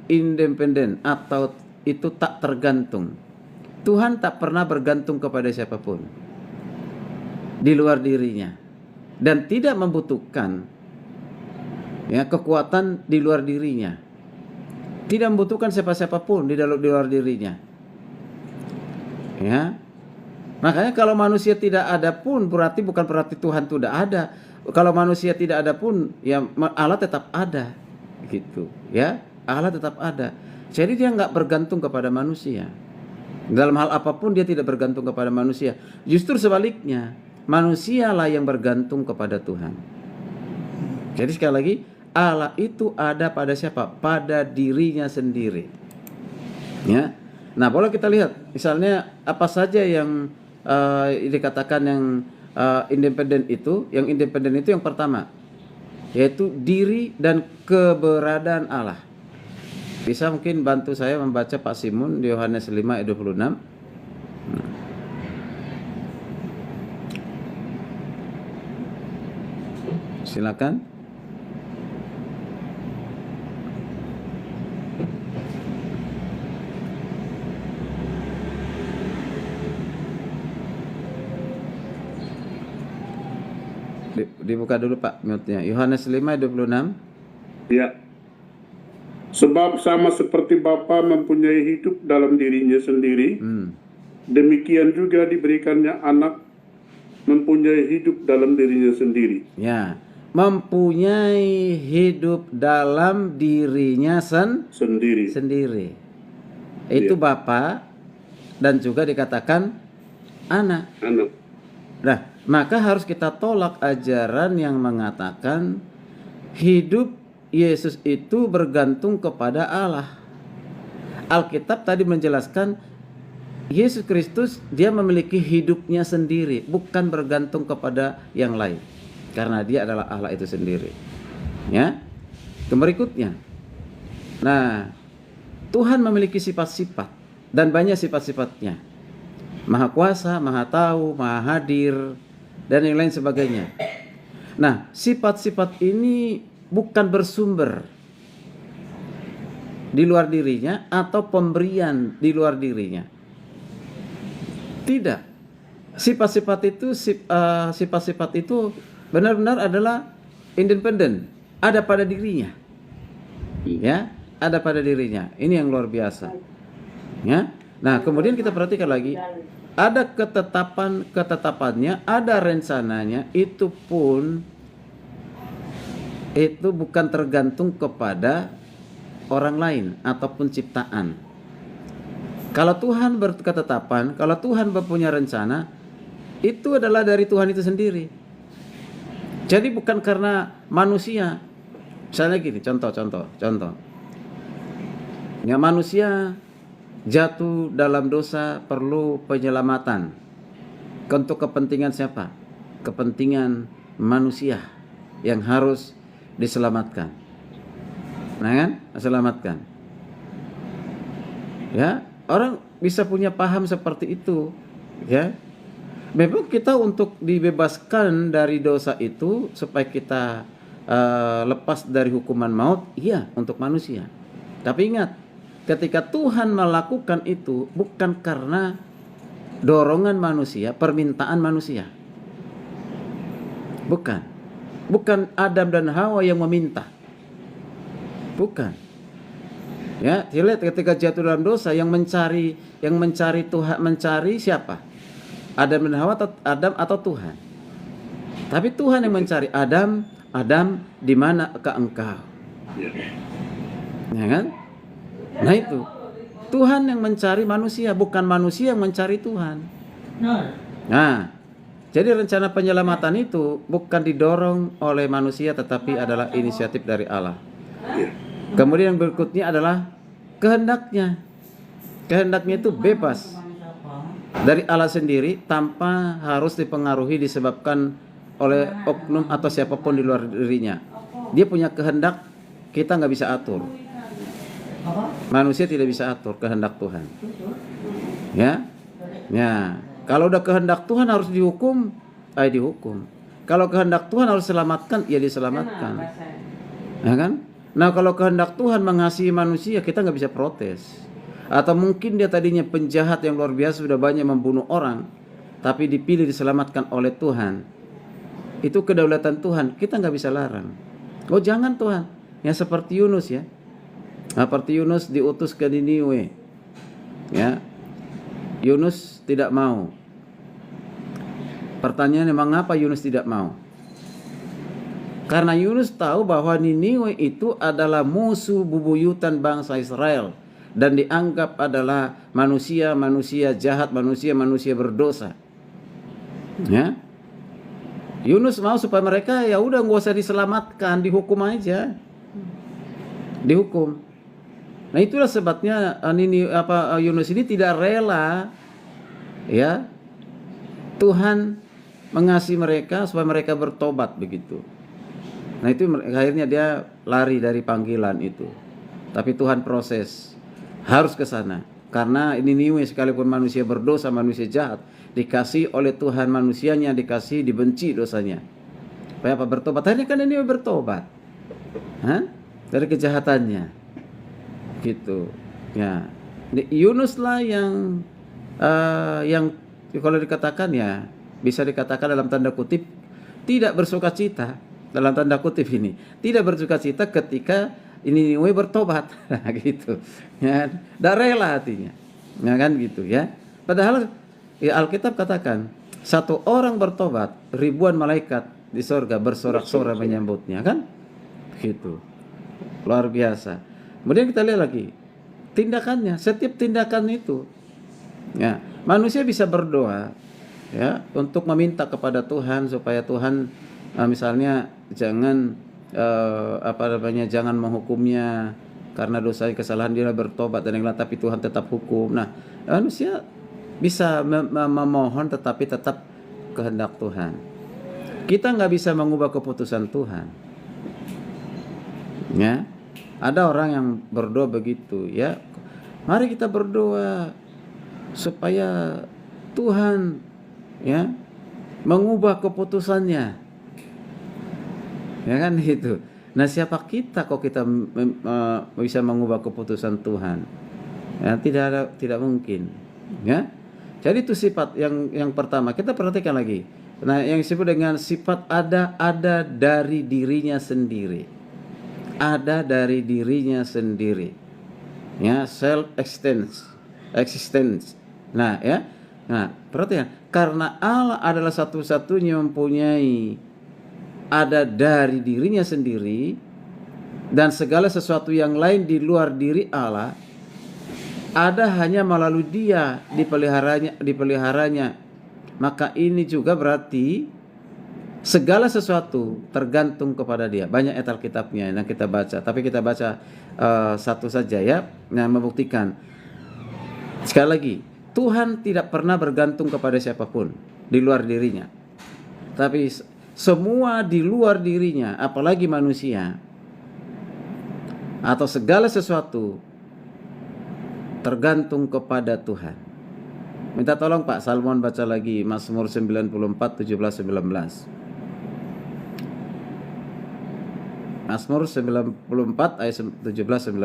S2: independen atau itu tak tergantung. Tuhan tak pernah bergantung kepada siapapun di luar dirinya dan tidak membutuhkan kekuatan di luar dirinya. Tidak membutuhkan siapa-siapapun di luar dirinya. Ya. Makanya kalau manusia tidak ada pun berarti bukan berarti Tuhan tidak ada. Kalau manusia tidak ada pun ya Allah tetap ada. Gitu, ya. Allah tetap ada. Jadi dia nggak bergantung kepada manusia. Dalam hal apapun dia tidak bergantung kepada manusia. Justru sebaliknya, manusialah yang bergantung kepada Tuhan. Jadi sekali lagi, Allah itu ada pada siapa? Pada dirinya sendiri. Ya. Nah, boleh kita lihat misalnya apa saja yang dikatakan yang independen itu. Yang independen itu yang pertama, yaitu diri dan keberadaan Allah. Bisa mungkin bantu saya membaca Pak Simon di Yohanes 5 ayat 26. Silakan. Dibuka dulu Pak mute-nya. Yohanes 5 ayat 26.
S3: Ya. Sebab sama seperti Bapa mempunyai hidup dalam dirinya sendiri, demikian juga diberikannya anak mempunyai hidup dalam dirinya sendiri.
S2: Ya, mempunyai hidup dalam dirinya sendiri. Itu Bapa dan juga dikatakan anak. Nah, maka harus kita tolak ajaran yang mengatakan hidup Yesus itu bergantung kepada Allah. Alkitab tadi menjelaskan Yesus Kristus dia memiliki hidupnya sendiri, bukan bergantung kepada yang lain. Karena dia adalah Allah itu sendiri. Ya. Berikutnya. Nah, Tuhan memiliki sifat-sifat dan banyak sifat-sifatnya. Maha kuasa, maha tahu, maha hadir dan yang lain sebagainya. Nah, sifat-sifat ini bukan bersumber di luar dirinya atau pemberian di luar dirinya. Tidak. Sifat-sifat itu benar-benar adalah independen, ada pada dirinya. Ya, ada pada dirinya. Ini yang luar biasa. Ya. Nah, kemudian kita perhatikan lagi, ada ketetapannya, ada rencananya, itu pun itu bukan tergantung kepada orang lain ataupun ciptaan. Kalau Tuhan berketetapan, kalau Tuhan mempunyai rencana, itu adalah dari Tuhan itu sendiri. Jadi bukan karena manusia. Misalnya gini, contoh. Ya, manusia jatuh dalam dosa perlu penyelamatan. Untuk kepentingan siapa? Kepentingan manusia yang harus diselamatkan. Nah kan? Diselamatkan. Ya, orang bisa punya paham seperti itu, ya. Memang kita untuk dibebaskan dari dosa itu supaya kita lepas dari hukuman maut, iya, untuk manusia. Tapi ingat, ketika Tuhan melakukan itu bukan karena dorongan manusia, permintaan manusia. Bukan Adam dan Hawa yang meminta. Bukan. Ya, lihat ketika jatuh dalam dosa yang mencari Tuhan, mencari siapa? Adam dan Hawa atau Tuhan? Tapi Tuhan yang mencari Adam, di manakah engkau? Ya kan? Nah itu. Tuhan yang mencari manusia, bukan manusia yang mencari Tuhan. Nah, jadi rencana penyelamatan itu bukan didorong oleh manusia tetapi adalah inisiatif dari Allah. Kemudian yang berikutnya adalah kehendaknya. Kehendaknya itu bebas dari Allah sendiri tanpa harus dipengaruhi disebabkan oleh oknum atau siapapun di luar dirinya. Dia punya kehendak, kita nggak bisa atur. Manusia tidak bisa atur kehendak Tuhan. Ya, ya. Kalau udah kehendak Tuhan harus dihukum, dihukum. Kalau kehendak Tuhan harus selamatkan, ya diselamatkan. Ya kan? Nah, kalau kehendak Tuhan mengasihi manusia, kita nggak bisa protes. Atau mungkin dia tadinya penjahat yang luar biasa, sudah banyak membunuh orang, tapi dipilih diselamatkan oleh Tuhan. Itu kedaulatan Tuhan, kita nggak bisa larang. Oh jangan Tuhan, yang seperti Yunus ya. Seperti Yunus diutus ke Niniwe. Ya, Yunus tidak mau. Pertanyaannya, mengapa Yunus tidak mau? Karena Yunus tahu bahwa Niniwe itu adalah musuh bubuyutan bangsa Israel dan dianggap adalah manusia jahat, manusia berdosa. Ya, Yunus mau supaya mereka ya udah nggak usah diselamatkan, dihukum aja, dihukum. Nah itulah sebabnya Yunus ini tidak rela, ya, Tuhan mengasihi mereka supaya mereka bertobat begitu. Nah itu akhirnya dia lari dari panggilan itu. Tapi Tuhan proses, harus ke sana. Karena Niniwe sekalipun manusia berdosa, manusia jahat, dikasih oleh Tuhan manusianya, dikasih, dibenci dosanya. Supaya apa? Bertobat. Akhirnya kan Niniwe bertobat, dari kejahatannya. Gitu. Ya. Yunus lah yang kalau dikatakan ya bisa dikatakan dalam tanda kutip tidak bersukacita. Dalam tanda kutip ini tidak bersukacita ketika Niniwe bertobat, gitu, ya, tidak rela hatinya, ya kan gitu ya. Padahal ya, Alkitab katakan satu orang bertobat, ribuan malaikat di sorga bersorak-sorai menyambutnya, kan, gitu, luar biasa. Kemudian kita lihat lagi tindakannya, setiap tindakan itu, ya, manusia bisa berdoa, ya, untuk meminta kepada Tuhan supaya Tuhan misalnya jangan jangan menghukumnya karena dosa kesalahan dia bertobat dan yang lain, tapi Tuhan tetap hukum. Nah, manusia bisa memohon tetapi tetap kehendak Tuhan. Kita nggak bisa mengubah keputusan Tuhan. Ya, ada orang yang berdoa begitu. Ya, mari kita berdoa supaya Tuhan ya mengubah keputusannya. Ya kan itu. Nah siapa kita kok kita bisa mengubah keputusan Tuhan? Ya, tidak mungkin. Ya. Jadi itu sifat yang pertama. Kita perhatikan lagi. Nah yang disebut dengan sifat ada dari dirinya sendiri. Ada dari dirinya sendiri. Ya, self existence. Nah ya. Nah perhatikan. Karena Allah adalah satu-satunya mempunyai ada dari dirinya sendiri dan segala sesuatu yang lain di luar diri Allah ada hanya melalui Dia dipeliharanya. Maka ini juga berarti segala sesuatu tergantung kepada Dia. Banyak ayat Alkitabnya yang kita baca, tapi kita baca satu saja ya, yang membuktikan. Sekali lagi, Tuhan tidak pernah bergantung kepada siapapun di luar dirinya. Tapi semua di luar dirinya, apalagi manusia atau segala sesuatu tergantung kepada Tuhan. Minta tolong Pak Salmon baca lagi Mazmur 94 17-19. Mazmur 94 ayat 17-19.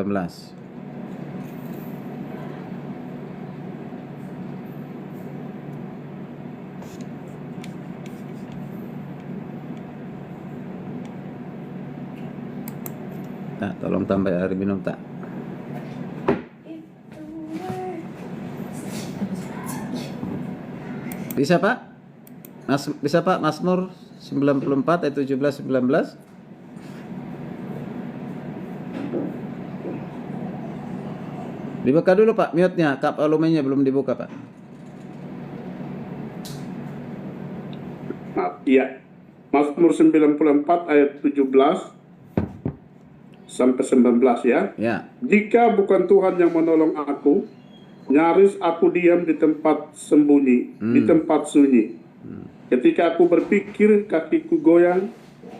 S2: Nah, tolong tambah air minum tak? Bisa Pak? Bisa Pak? Mazmur 94 ayat 17-19. Dibuka dulu Pak, mute-nya, kap aluminiumnya belum dibuka Pak.
S3: Maaf, iya. Mazmur 94 ayat 17 sampai 19 ya.
S2: Ya.
S3: Jika bukan Tuhan yang menolong aku, nyaris aku diam di tempat sembunyi, di tempat sunyi. Ketika aku berpikir, kakiku goyang,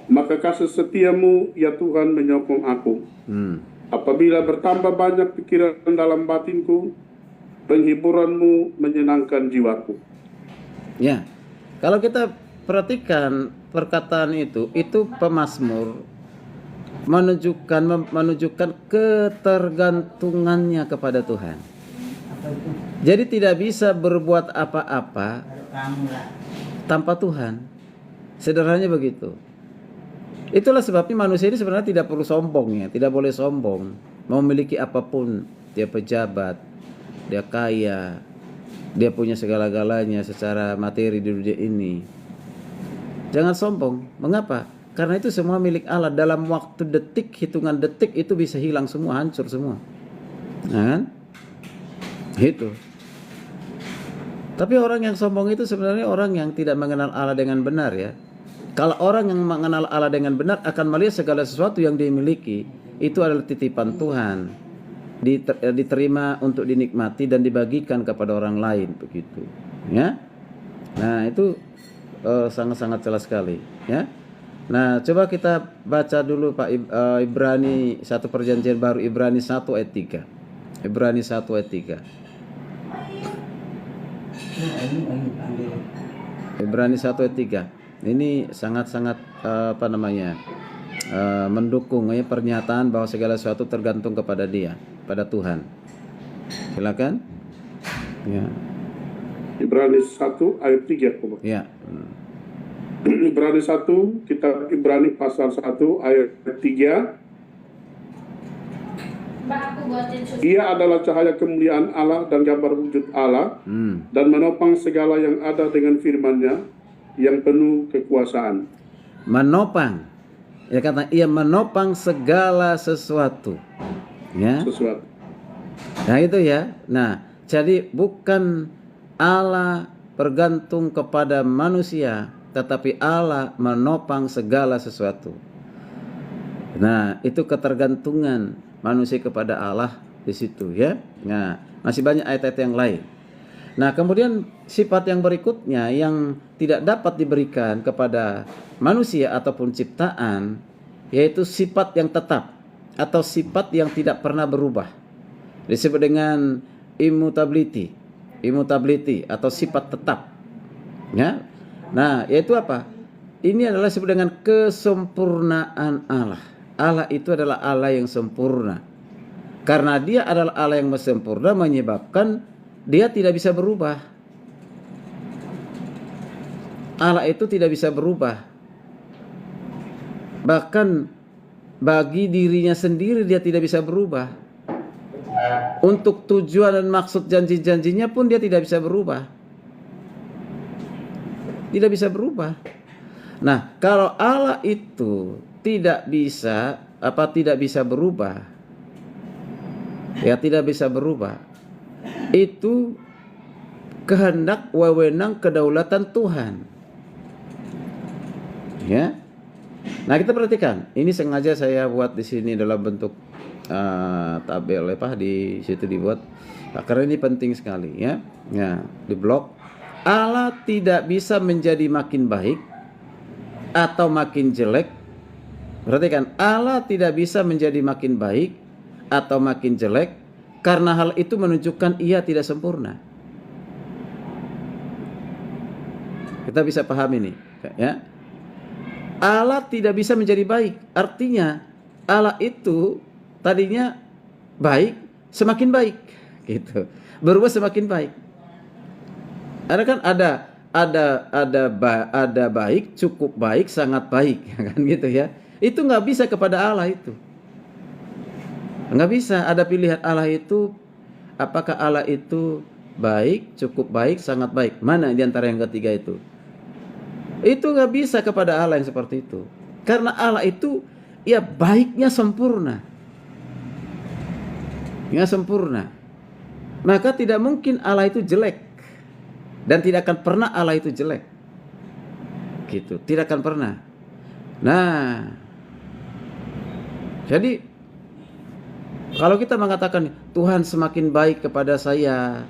S3: maka kasih setiamu ya Tuhan menyokong aku. Apabila bertambah banyak pikiran dalam batinku, penghiburanmu menyenangkan jiwaku.
S2: Ya, kalau kita perhatikan perkataan itu pemazmur menunjukkan ketergantungannya kepada Tuhan. Jadi tidak bisa berbuat apa-apa tanpa Tuhan. Sederhananya begitu. Itulah sebabnya manusia ini sebenarnya tidak perlu sombong ya, tidak boleh sombong. Mau memiliki apapun, dia pejabat, dia kaya, dia punya segala-galanya secara materi di dunia ini. Jangan sombong. Mengapa? Karena itu semua milik Allah. Dalam waktu detik, hitungan detik itu bisa hilang semua, hancur semua. Nah, kan? Itu. Tapi orang yang sombong itu sebenarnya orang yang tidak mengenal Allah dengan benar ya. Kalau orang yang mengenal Allah dengan benar akan melihat segala sesuatu yang dimiliki itu adalah titipan Tuhan, diterima untuk dinikmati dan dibagikan kepada orang lain begitu. Ya. Nah itu sangat-sangat jelas sekali. Ya. Nah coba kita baca dulu Pak Ibrani 1 Perjanjian Baru, Ibrani 1 ayat 3. Ibrani 1 ayat 3. Ibrani 1 ayat 3. Ini sangat-sangat mendukung ya pernyataan bahwa segala sesuatu tergantung kepada Dia, pada Tuhan. Silakan. Ya.
S3: Ibrani 1 ayat 3.
S2: Ya.
S3: Ibrani 1, kitab Ibrani pasal 1 ayat 3. Ia adalah cahaya kemuliaan Allah dan gambar wujud Allah, dan menopang segala yang ada dengan firman-Nya yang penuh kekuasaan.
S2: Menopang. Ya kata ia menopang segala sesuatu. Ya.
S3: Sesuatu.
S2: Nah itu ya. Nah, jadi bukan Allah bergantung kepada manusia, tetapi Allah menopang segala sesuatu. Nah, itu ketergantungan manusia kepada Allah di situ ya. Nah, masih banyak ayat-ayat yang lain. Nah, kemudian sifat yang berikutnya yang tidak dapat diberikan kepada manusia ataupun ciptaan, yaitu sifat yang tetap atau sifat yang tidak pernah berubah. Disebut dengan immutability atau sifat tetap. Ya. Nah, yaitu apa? Ini adalah disebut dengan kesempurnaan Allah. Allah itu adalah Allah yang sempurna. Karena Dia adalah Allah yang sempurna menyebabkan Dia tidak bisa berubah. Allah itu tidak bisa berubah. Bahkan bagi dirinya sendiri Dia tidak bisa berubah. Untuk tujuan dan maksud janji-janjinya pun Dia tidak bisa berubah. Tidak bisa berubah. Nah, kalau Allah itu tidak bisa berubah, ya tidak bisa berubah, itu kehendak wewenang kedaulatan Tuhan. Ya. Nah, kita perhatikan. Ini sengaja saya buat di sini dalam bentuk tabel di situ dibuat. Nah, karena ini penting sekali ya. Ya, di blok. Allah tidak bisa menjadi makin baik atau makin jelek. Perhatikan, Allah tidak bisa menjadi makin baik atau makin jelek karena hal itu menunjukkan Ia tidak sempurna. Kita bisa paham ini, ya. Allah tidak bisa menjadi baik, artinya Allah itu tadinya baik, semakin baik, gitu. Berubah semakin baik. Ada kan ada baik, cukup baik, sangat baik, kan gitu ya. Itu nggak bisa kepada Allah itu. Nggak bisa ada pilihan Allah itu. Apakah Allah itu baik, cukup baik, sangat baik? Mana di antara yang ketiga itu? Itu nggak bisa kepada Allah yang seperti itu. Karena Allah itu ya baiknya sempurna. Ya sempurna. Maka tidak mungkin Allah itu jelek. Dan tidak akan pernah Allah itu jelek. Gitu, tidak akan pernah. Nah, jadi kalau kita mengatakan Tuhan semakin baik kepada saya,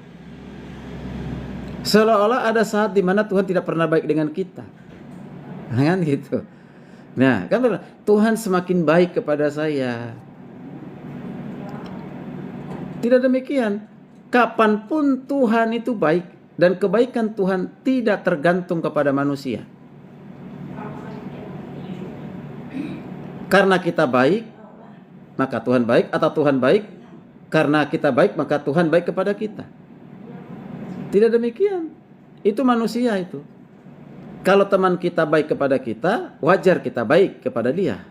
S2: seolah-olah ada saat di mana Tuhan tidak pernah baik dengan kita. Kan gitu. Nah, kan Tuhan semakin baik kepada saya. Tidak demikian. Kapanpun Tuhan itu baik, dan kebaikan Tuhan tidak tergantung kepada manusia. Karena kita baik, maka Tuhan baik, atau Tuhan baik karena kita baik, maka Tuhan baik kepada kita. Tidak demikian. Itu manusia itu. Kalau teman kita baik kepada kita, wajar kita baik kepada dia.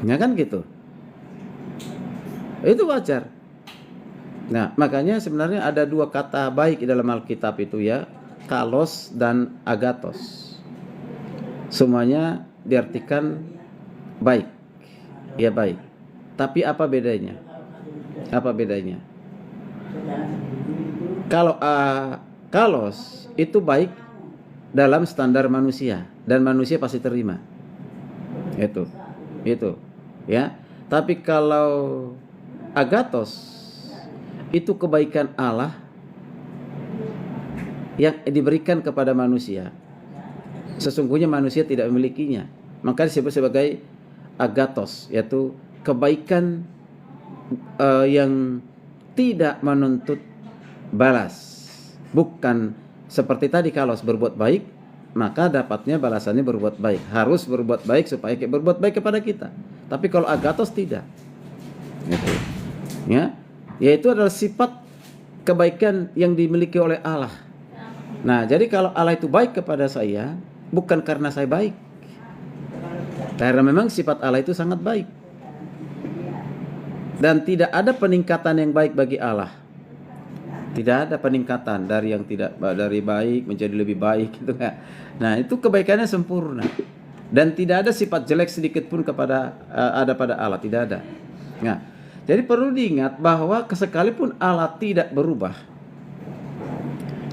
S2: Ya kan gitu. Itu wajar. Nah, makanya sebenarnya ada dua kata baik di dalam Alkitab itu ya, kalos dan agatos. Semuanya diartikan baik. Ya baik. Tapi apa bedanya? Apa bedanya? Kalau kalos itu baik dalam standar manusia, dan manusia pasti terima. Itu ya. Tapi kalau agatos itu kebaikan Allah yang diberikan kepada manusia. Sesungguhnya manusia tidak memilikinya. Maka disebut sebagai agatos, yaitu kebaikan yang tidak menuntut balas. Bukan seperti tadi, kalau berbuat baik maka dapatnya balasannya berbuat baik. Harus berbuat baik supaya berbuat baik kepada kita. Tapi kalau agatos tidak. Gitu. Ya. Yaitu adalah sifat kebaikan yang dimiliki oleh Allah. Nah, jadi kalau Allah itu baik kepada saya, bukan karena saya baik. Karena memang sifat Allah itu sangat baik. Dan tidak ada peningkatan yang baik bagi Allah. Tidak ada peningkatan dari yang tidak, dari baik menjadi lebih baik gitu kan. Nah, itu kebaikannya sempurna. Dan tidak ada sifat jelek sedikit pun ada pada Allah, tidak ada. Nah, jadi perlu diingat bahwa sekalipun Allah tidak berubah,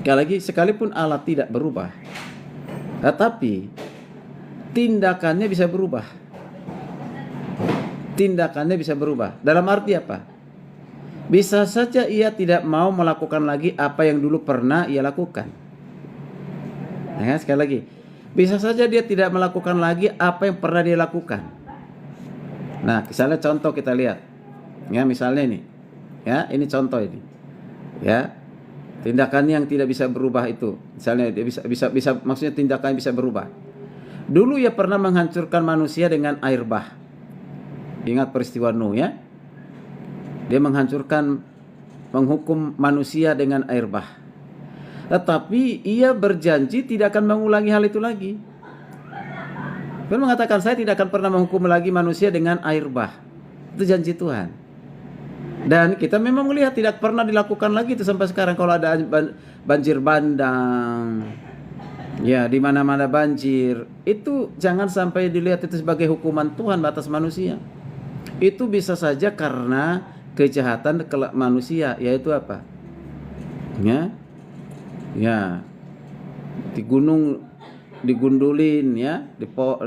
S2: sekali lagi, sekalipun Allah tidak berubah, tetapi tindakannya bisa berubah. Tindakannya bisa berubah. Dalam arti apa? Bisa saja ia tidak mau melakukan lagi apa yang dulu pernah ia lakukan. Nah, sekali lagi, bisa saja dia tidak melakukan lagi apa yang pernah dia lakukan. Nah, misalnya contoh kita lihat. Ya, misalnya ini. Ya, ini contoh ini. Ya. Tindakan yang tidak bisa berubah itu. Misalnya dia bisa maksudnya tindakan bisa berubah. Dulu ia pernah menghancurkan manusia dengan air bah. Ingat peristiwa Nuh ya. Dia menghukum manusia dengan air bah. Tetapi ia berjanji tidak akan mengulangi hal itu lagi. Dia mengatakan, saya tidak akan pernah menghukum lagi manusia dengan air bah. Itu janji Tuhan. Dan kita memang melihat tidak pernah dilakukan lagi itu sampai sekarang. Kalau ada banjir bandang, ya di mana-mana banjir, itu jangan sampai dilihat itu sebagai hukuman Tuhan atas manusia. Itu bisa saja karena kejahatan manusia, yaitu apa? Ya, di gunung digundulin ya,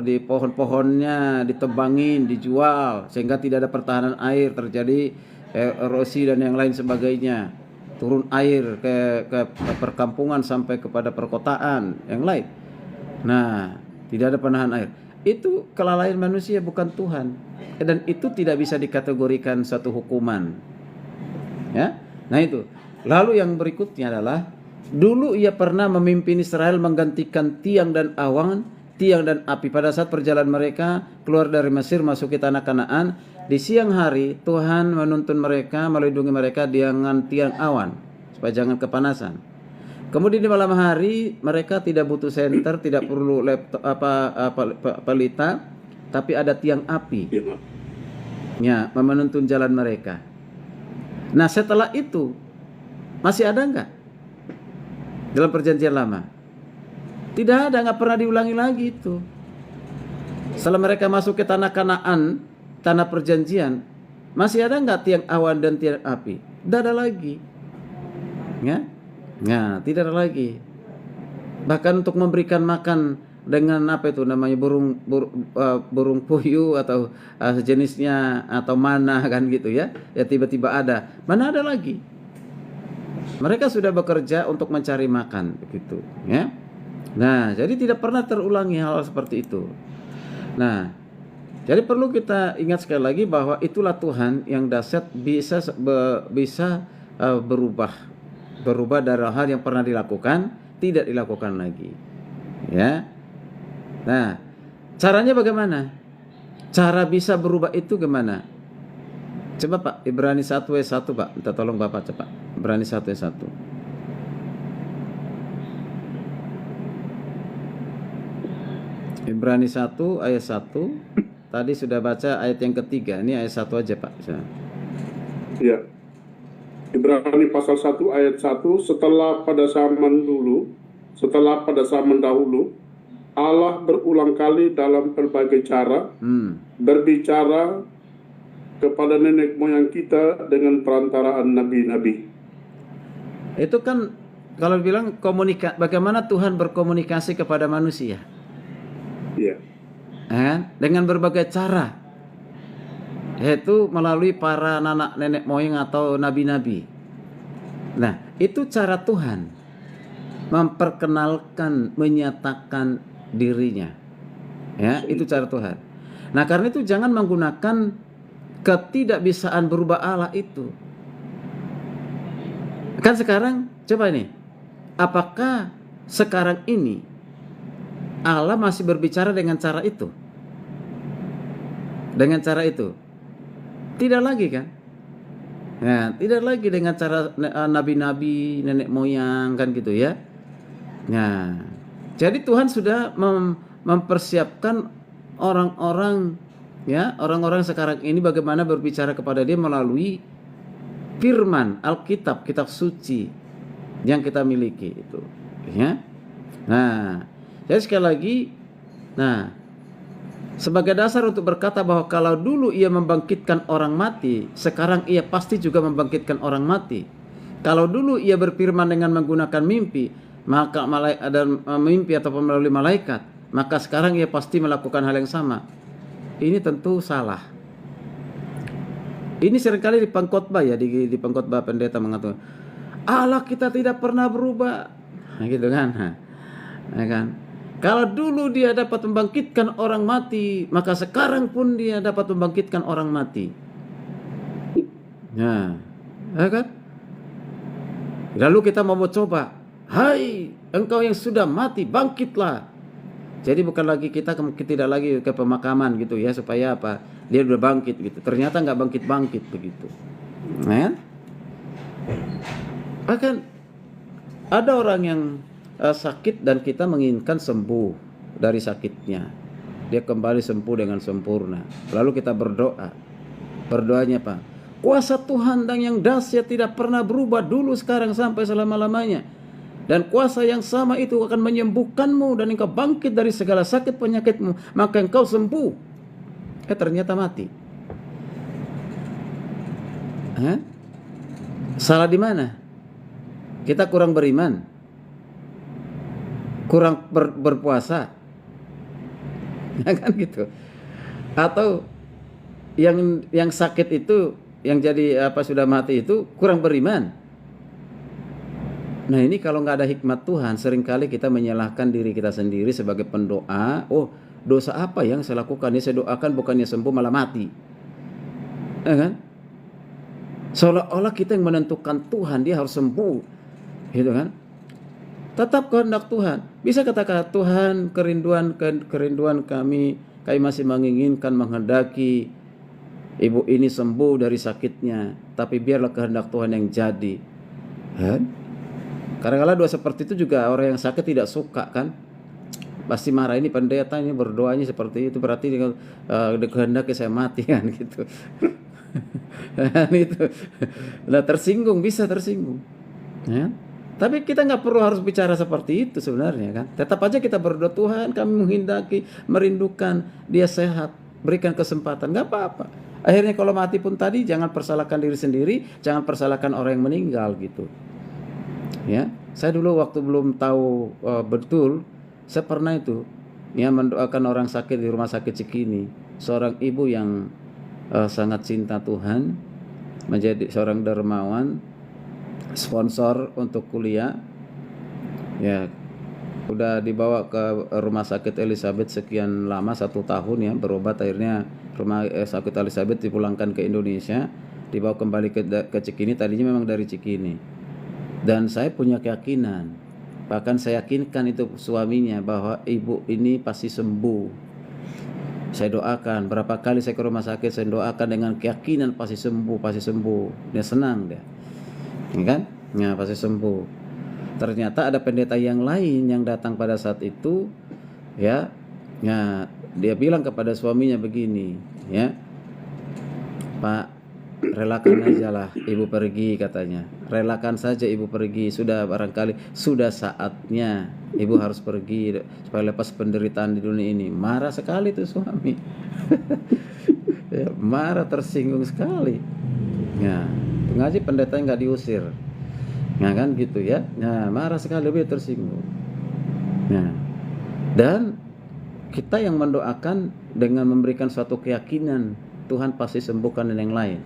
S2: di pohon-pohonnya ditebangin, dijual sehingga tidak ada pertahanan air, terjadi erosi dan yang lain sebagainya, turun air ke perkampungan sampai kepada perkotaan yang lain. Nah, tidak ada penahan air. Itu kelalaian manusia, bukan Tuhan. Dan itu tidak bisa dikategorikan suatu hukuman. Ya. Nah itu. Lalu yang berikutnya adalah, dulu ia pernah memimpin Israel menggantikan tiang dan awan, tiang dan api pada saat perjalanan mereka keluar dari Mesir masuk ke tanah Kanaan. Di siang hari Tuhan menuntun mereka, melindungi mereka dengan tiang awan supaya jangan kepanasan. Kemudian di malam hari mereka tidak butuh senter, tidak perlu laptop pelita, tapi ada tiang api. Ya, menuntun jalan mereka. Nah, setelah itu masih ada enggak dalam perjanjian lama? Tidak ada, enggak pernah diulangi lagi itu. Setelah mereka masuk ke tanah Kanaan, tanah perjanjian, masih ada enggak tiang awan dan tiang api? Tidak ada lagi. Ya? Nah, tidak ada lagi. Bahkan untuk memberikan makan dengan apa itu namanya burung puyuh atau sejenisnya atau mana kan gitu ya. Ya tiba-tiba ada. Mana ada lagi? Mereka sudah bekerja untuk mencari makan begitu, ya. Nah, jadi tidak pernah terulangi hal seperti itu. Nah, jadi perlu kita ingat sekali lagi bahwa itulah Tuhan yang dahsyat bisa berubah dari hal yang pernah dilakukan tidak dilakukan lagi. Ya. Nah, caranya bagaimana? Cara bisa berubah itu gimana? Coba Pak, Ibrani 1 ayat 1 Pak, minta tolong Bapak cepat. Ibrani 1 ayat 1. Ibrani 1 ayat 1. Tadi sudah baca ayat yang ketiga. Ini ayat 1 aja Pak.
S3: Ya. Ibrani pasal 1 ayat 1, setelah pada zaman dahulu, Allah berulang kali dalam berbagai cara berbicara kepada nenek moyang kita dengan perantaraan nabi-nabi.
S2: Itu kan kalau bilang bagaimana Tuhan berkomunikasi kepada manusia.
S3: Ya.
S2: Dengan berbagai cara, yaitu melalui para nenek moyang atau nabi-nabi. Nah, itu cara Tuhan memperkenalkan, menyatakan dirinya. Ya, itu cara Tuhan. Nah, karena itu jangan menggunakan ketidakbisaan berubah Allah itu. Kan sekarang coba ini, apakah sekarang ini Allah masih berbicara dengan cara itu? Dengan cara itu? Tidak lagi kan? Nah, tidak lagi dengan cara nabi-nabi, nenek moyang kan gitu ya. Nah, jadi Tuhan sudah mempersiapkan orang-orang ya, orang-orang sekarang ini bagaimana berbicara kepada dia melalui firman Alkitab, kitab suci yang kita miliki itu, ya. Nah, jadi sekali lagi, nah, sebagai dasar untuk berkata bahwa kalau dulu ia membangkitkan orang mati, sekarang ia pasti juga membangkitkan orang mati. Kalau dulu ia berfirman dengan menggunakan mimpi, maka mimpi atau melalui malaikat, maka sekarang ia pasti melakukan hal yang sama. Ini tentu salah. Ini seringkali di pengkhotbah ya, di pengkhotbah pendeta mengatakan Allah kita tidak pernah berubah, nah, gitu kan? Nah, kan? Kalau dulu dia dapat membangkitkan orang mati, maka sekarang pun dia dapat membangkitkan orang mati. Nah, ya kan? Lalu kita mau coba, hai engkau yang sudah mati, bangkitlah. Jadi bukan lagi kita tidak lagi ke pemakaman gitu ya, supaya apa? Dia udah bangkit gitu. Ternyata nggak bangkit begitu. Nah, bahkan ada orang yang sakit dan kita menginginkan sembuh dari sakitnya. Dia kembali sembuh dengan sempurna. Lalu kita berdoa. Berdoanya apa? Kuasa Tuhan yang dahsyat tidak pernah berubah dulu, sekarang, sampai selama-lamanya. Dan kuasa yang sama itu akan menyembuhkanmu dan engkau bangkit dari segala sakit penyakitmu, maka engkau sembuh. Ternyata mati. Salah di mana? Kita kurang beriman, kurang berpuasa, ya kan gitu. Atau yang sakit itu, yang jadi sudah mati itu kurang beriman. Nah, ini kalau nggak ada hikmat Tuhan, seringkali kita menyalahkan diri kita sendiri sebagai pendoa. Oh, dosa apa yang saya lakukan? Ini saya doakan bukannya sembuh malah mati, ya kan? Seolah-olah kita yang menentukan Tuhan, dia harus sembuh, gitu kan? Tetap kehendak Tuhan. Bisa katakan Tuhan, kerinduan kami masih menginginkan, menghendaki ibu ini sembuh dari sakitnya, tapi biarlah kehendak Tuhan yang jadi. Kadang-kadang doa seperti itu juga orang yang sakit tidak suka kan, pasti marah. Ini pendeta ini berdoanya seperti itu, berarti kehendaknya saya mati kan gitu. Itu. Nah, bisa tersinggung. Ya. Tapi kita nggak perlu harus bicara seperti itu sebenarnya kan. Tetap aja kita berdoa, Tuhan kami menghendaki, merindukan dia sehat, berikan kesempatan, nggak apa-apa. Akhirnya kalau mati pun tadi jangan persalahkan diri sendiri, jangan persalahkan orang yang meninggal gitu. Ya, saya dulu waktu belum tahu betul, saya pernah itu ya mendoakan orang sakit di rumah sakit Cikini, seorang ibu yang sangat cinta Tuhan, menjadi seorang dermawan, sponsor untuk kuliah. Ya, udah dibawa ke rumah sakit Elizabeth sekian lama, 1 tahun ya berobat, akhirnya rumah sakit Elizabeth dipulangkan ke Indonesia, dibawa kembali ke Cikini. Tadinya memang dari Cikini, dan saya punya keyakinan, bahkan saya yakinkan itu suaminya, bahwa ibu ini pasti sembuh. Saya doakan, berapa kali saya ke rumah sakit, saya doakan dengan keyakinan pasti sembuh, pasti sembuh. Dia senang dia, ya kan? Ya, pasti sembuh. Ternyata ada pendeta yang lain yang datang pada saat itu, ya, ya, dia bilang kepada suaminya begini, ya, Pak, relakan aja lah ibu pergi, katanya. Relakan saja ibu pergi, sudah barangkali sudah saatnya ibu harus pergi supaya lepas penderitaan di dunia ini. Marah sekali tuh suami. Ya, marah, tersinggung sekali. Ya, ngaji pendeta nggak diusir, ya kan gitu ya. Nah, marah sekali, lebih tersinggung. Nah, dan kita yang mendoakan dengan memberikan suatu keyakinan Tuhan pasti sembuhkan dan yang lain.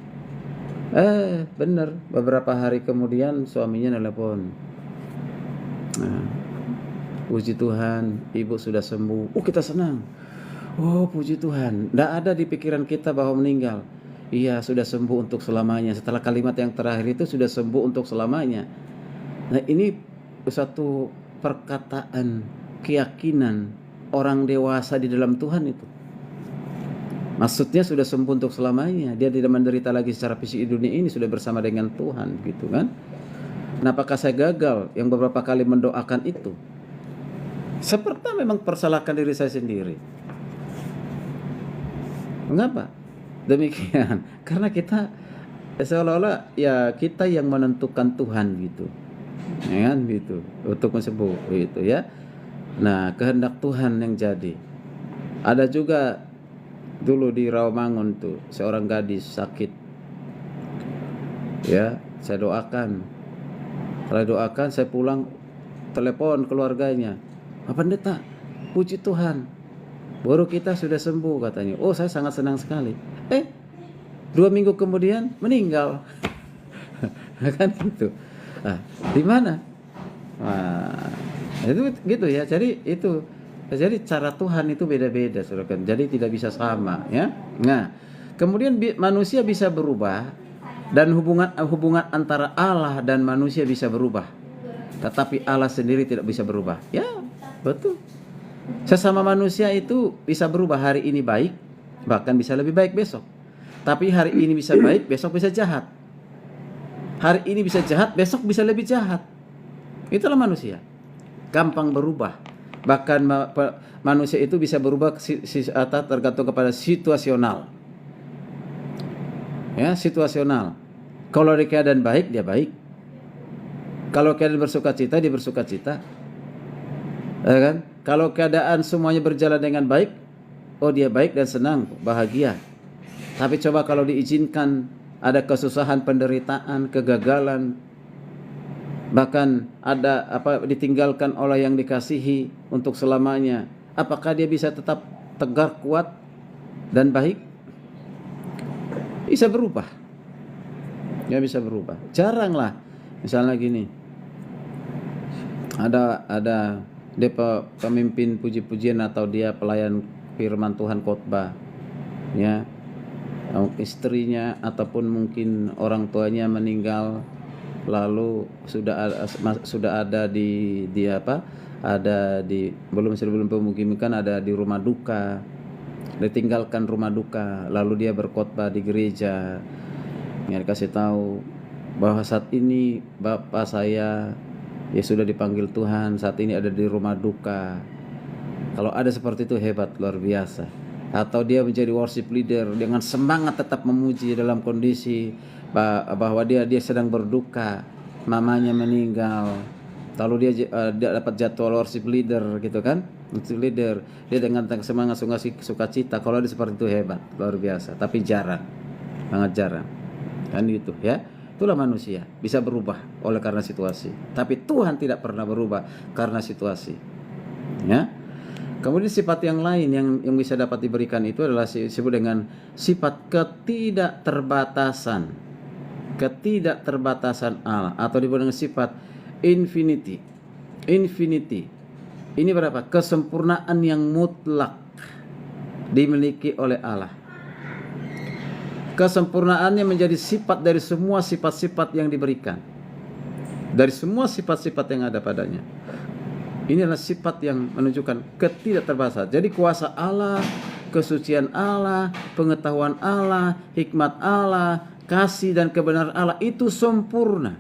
S2: Benar, beberapa hari kemudian suaminya nelpon. Nah, puji Tuhan, ibu sudah sembuh. Kita senang. Puji Tuhan. Tidak ada di pikiran kita bahwa meninggal. Iya, sudah sembuh untuk selamanya. Setelah kalimat yang terakhir itu, sudah sembuh untuk selamanya. Nah, ini satu perkataan keyakinan orang dewasa di dalam Tuhan itu. Maksudnya sudah sembuh untuk selamanya. Dia tidak menderita lagi secara fisik di dunia ini, sudah bersama dengan Tuhan, gitu kan? Nah, apakah saya gagal yang beberapa kali mendoakan itu? Seperti memang persalahkan diri saya sendiri. Mengapa demikian? Karena kita seolah-olah ya kita yang menentukan Tuhan gitu, ya kan gitu, untuk sembuh gitu ya. Nah, kehendak Tuhan yang jadi. Ada juga dulu di Rawamangun tuh seorang gadis sakit, ya, saya doakan. Setelah doakan, saya pulang, telepon keluarganya, Pak Pendeta, puji Tuhan, baru kita sudah sembuh, katanya. Saya sangat senang sekali. 2 minggu kemudian meninggal. Kan gitu. Di mana? Itu gitu ya. Jadi cara Tuhan itu beda-beda, saudara. Jadi tidak bisa sama, ya. Nah, kemudian manusia bisa berubah, dan hubungan antara Allah dan manusia bisa berubah. Tetapi Allah sendiri tidak bisa berubah. Ya, betul. Sesama manusia itu bisa berubah, hari ini baik, bahkan bisa lebih baik besok. Tapi hari ini bisa baik, besok bisa jahat. Hari ini bisa jahat, besok bisa lebih jahat. Itulah manusia. Gampang berubah. Bahkan manusia itu bisa berubah tergantung kepada situasional. Ya, situasional. Kalau di keadaan baik, dia baik. Kalau keadaan bersukacita, dia bersukacita. Ya kan? Kalau keadaan semuanya berjalan dengan baik, dia baik dan senang, bahagia. Tapi coba kalau diizinkan ada kesusahan, penderitaan, kegagalan, bahkan ada ditinggalkan oleh yang dikasihi untuk selamanya, apakah dia bisa tetap tegar, kuat, dan baik? Bisa berubah. Ya, bisa berubah. Jarang lah. Misalnya gini, ada dia pemimpin puji-pujian atau dia pelayan firman Tuhan, khotbah, ya, istrinya ataupun mungkin orang tuanya meninggal, lalu sudah ada di belum pemukiman, ada di rumah duka, ditinggalkan rumah duka, lalu dia berkhotbah di gereja, ya, dikasih tahu bahwa saat ini bapak saya ya sudah dipanggil Tuhan, saat ini ada di rumah duka. Kalau ada seperti itu, hebat, luar biasa. Atau dia menjadi worship leader dengan semangat tetap memuji dalam kondisi bahwa dia sedang berduka, mamanya meninggal, lalu dia dapat jadwal worship leader gitu kan, worship leader, dia dengan semangat sukacita. Kalau dia seperti itu, hebat, luar biasa. Tapi jarang, sangat jarang, kan gitu ya. Itulah manusia, bisa berubah oleh karena situasi, tapi Tuhan tidak pernah berubah karena situasi, ya. Kemudian sifat yang lain yang bisa dapat diberikan itu adalah disebut dengan sifat ketidakterbatasan Allah, atau disebut dengan sifat infinity. Ini berapa? Kesempurnaan yang mutlak dimiliki oleh Allah. Kesempurnaannya menjadi sifat dari semua sifat-sifat yang diberikan, dari semua sifat-sifat yang ada padanya. Ini adalah sifat yang menunjukkan ketidakterbatasan. Jadi kuasa Allah, kesucian Allah, pengetahuan Allah, hikmat Allah, kasih dan kebenaran Allah itu sempurna.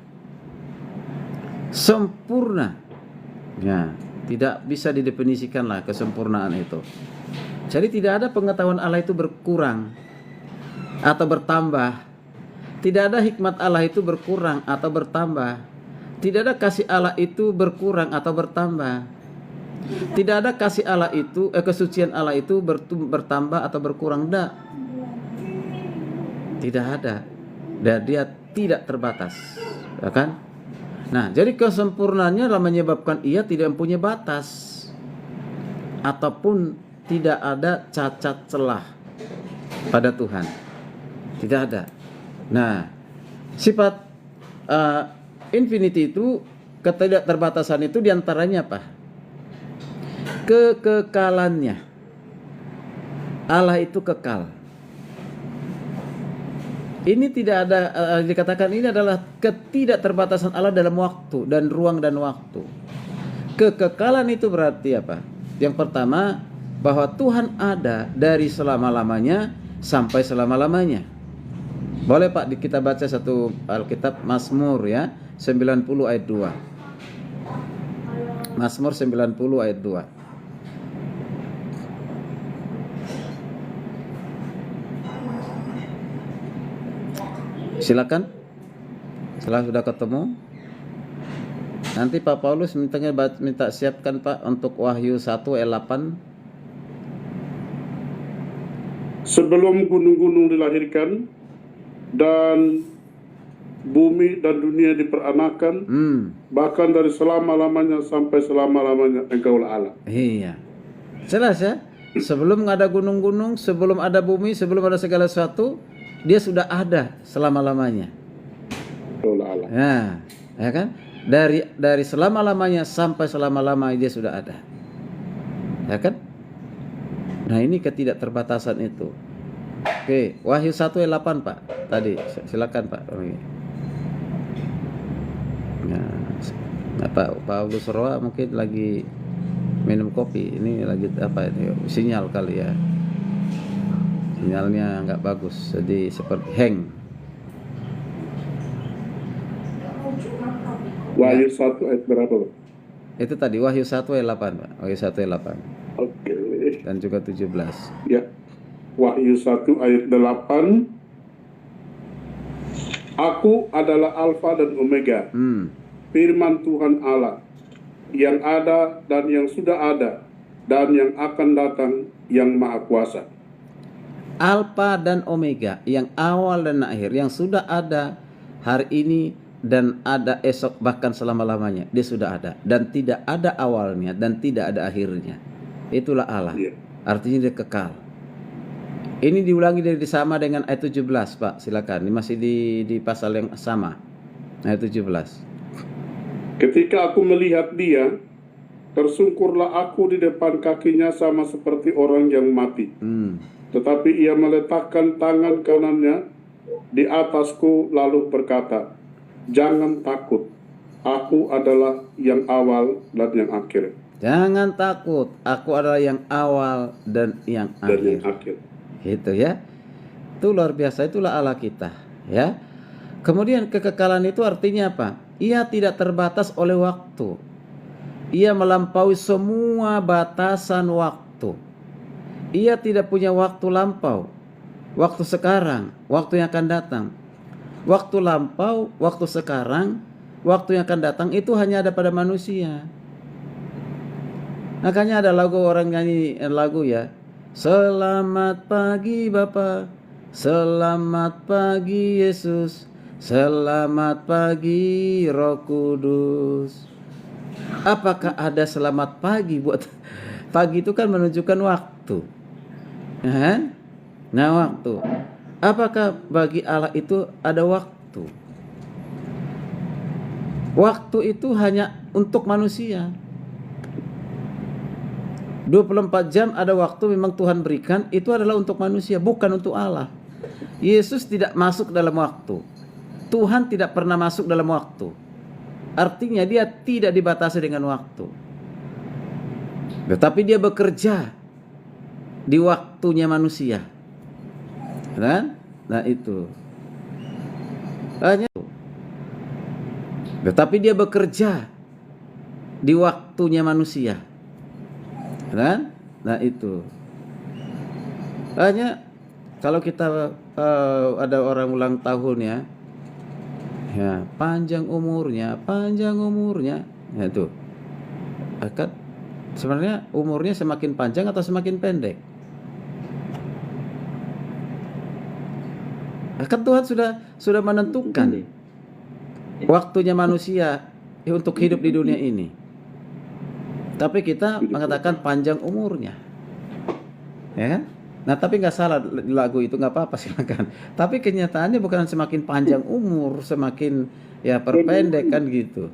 S2: Sempurna. Ya, tidak bisa didefinisikanlah kesempurnaan itu. Jadi tidak ada pengetahuan Allah itu berkurang atau bertambah. Tidak ada hikmat Allah itu berkurang atau bertambah. Tidak ada kasih Allah itu berkurang atau bertambah. Tidak ada kasih Allah itu, kesucian Allah itu bertambah atau berkurang. Tidak ada. Dan dia tidak terbatas, ya kan? Nah, jadi kesempurnaannya adalah menyebabkan ia tidak mempunyai batas ataupun tidak ada cacat celah pada Tuhan. Tidak ada. Nah, sifat infinity itu, ketidakterbatasan itu diantaranya apa? Kekekalannya. Allah itu kekal. Ini tidak ada, dikatakan ini adalah ketidakterbatasan Allah dalam waktu dan ruang dan waktu. Kekekalan itu berarti apa? Yang pertama, bahwa Tuhan ada dari selama-lamanya sampai selama-lamanya. Boleh Pak kita baca satu Alkitab Mazmur ya, 90 ayat 2. Mazmur 90 ayat 2. Silakan. Setelah sudah ketemu, nanti Pak Paulus minta siapkan Pak untuk Wahyu 1 ayat 8.
S3: Sebelum gunung-gunung dilahirkan dan bumi dan dunia diperanakan, bahkan dari selama-lamanya sampai selama-lamanya Engkaulah Allah.
S2: Iya. Jelas ya? Sebelum ada gunung-gunung, sebelum ada bumi, sebelum ada segala sesuatu, dia sudah ada selama-lamanya.
S3: Engkaulah Allah.
S2: Nah, ya kan? Dari selama-lamanya sampai selama-lamanya dia sudah ada. Ya kan? Nah, ini ketidakterbatasan itu. Oke, Wahyu 1 ayat 8 Pak. Tadi silakan Pak. Nah, Pak Paulus Roa mungkin lagi minum kopi. Ini lagi apa ini? Sinyal kali ya. Sinyalnya nggak bagus, jadi seperti hang.
S3: Wahyu 1 ayat berapa, Pak?
S2: Itu tadi Wahyu 1 ayat 8 Pak. Wahyu 1 ayat 8.
S3: Oke.
S2: Dan juga 17.
S3: Ya. Wahyu 1 ayat 8. Aku adalah Alfa dan Omega, firman Tuhan Allah, yang ada dan yang sudah ada, dan yang akan datang, yang Maha Kuasa.
S2: Alfa dan Omega, yang awal dan akhir, yang sudah ada hari ini dan ada esok, bahkan selama-lamanya. Dia sudah ada dan tidak ada awalnya dan tidak ada akhirnya. Itulah Allah.
S3: Ya.
S2: Artinya dia kekal. Ini diulangi dari sama dengan ayat 17 Pak. Silakan. Ini masih di pasal yang sama. Ayat 17.
S3: Ketika aku melihat dia, tersungkurlah aku di depan kakinya sama seperti orang yang mati. Tetapi ia meletakkan tangan kanannya di atasku lalu berkata, "Jangan takut, aku adalah yang awal dan yang akhir."
S2: Jangan takut, aku adalah yang awal dan yang akhir. Gitu ya. Itu luar biasa, itulah Allah kita, ya. Kemudian kekekalan itu artinya apa? Ia tidak terbatas oleh waktu. Ia melampaui semua batasan waktu. Ia tidak punya waktu lampau, waktu sekarang, waktu yang akan datang. Waktu lampau, waktu sekarang, waktu yang akan datang itu hanya ada pada manusia. Makanya ada lagu, orang nyanyi lagu ya. Selamat pagi Bapa, selamat pagi Yesus, selamat pagi Roh Kudus. Apakah ada selamat pagi buat pagi itu kan menunjukkan waktu. Nah, waktu. Apakah bagi Allah itu ada waktu? Waktu itu hanya untuk manusia. 24 jam ada waktu memang Tuhan berikan, itu adalah untuk manusia, bukan untuk Allah. Yesus tidak masuk dalam waktu. Tuhan tidak pernah masuk dalam waktu. Artinya dia tidak dibatasi dengan waktu. Tetapi dia bekerja di waktunya manusia. Kan? Nah itu. Hanya tetapi dia bekerja di waktunya manusia. Kan? Nah itu. Hanya kalau kita ada orang ulang tahun ya panjang umurnya, ya itu. Akan sebenarnya umurnya semakin panjang atau semakin pendek? Kan Tuhan sudah menentukan waktunya manusia untuk hidup di dunia ini. Tapi kita mengatakan panjang umurnya, ya kan? Nah tapi nggak salah lagu itu, nggak apa-apa, silakan. Tapi kenyataannya bukan semakin panjang umur, semakin ya perpendek kan gitu,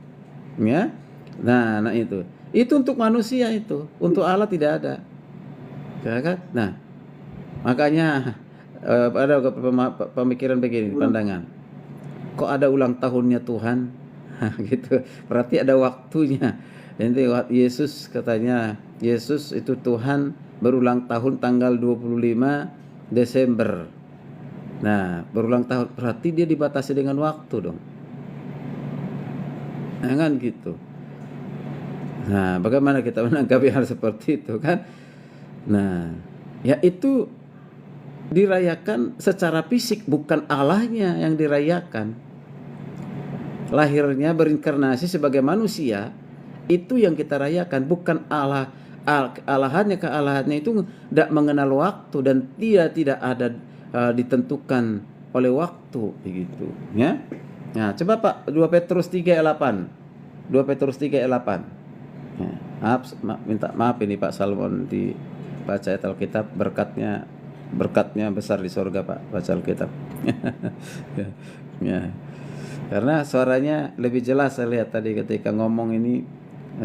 S2: ya. Nah itu untuk manusia itu, untuk Allah tidak ada, ya kan? Nah makanya ada pemikiran begini, pandangan. Kok ada ulang tahunnya Tuhan? Gitu. Berarti ada waktunya. Nanti Yesus katanya, Yesus itu Tuhan berulang tahun tanggal 25 Desember. Nah, berulang tahun berarti dia dibatasi dengan waktu dong. Nah, kan gitu. Nah, bagaimana kita menanggapi hal seperti itu kan? Nah, ya itu dirayakan secara fisik, bukan Allahnya yang dirayakan. Lahirnya berinkarnasi sebagai manusia, itu yang kita rayakan, bukan Allah. Kealahannya itu tidak mengenal waktu dan tidak ada ditentukan oleh waktu begitu, ya. Nah, coba Pak 2 Petrus 3:8. 2 Petrus 3:8. Ya, minta maaf ini Pak Salmon dibaca ayat Alkitab, berkatnya besar di surga Pak, baca Alkitab. Ya. Karena suaranya lebih jelas saya lihat tadi ketika ngomong ini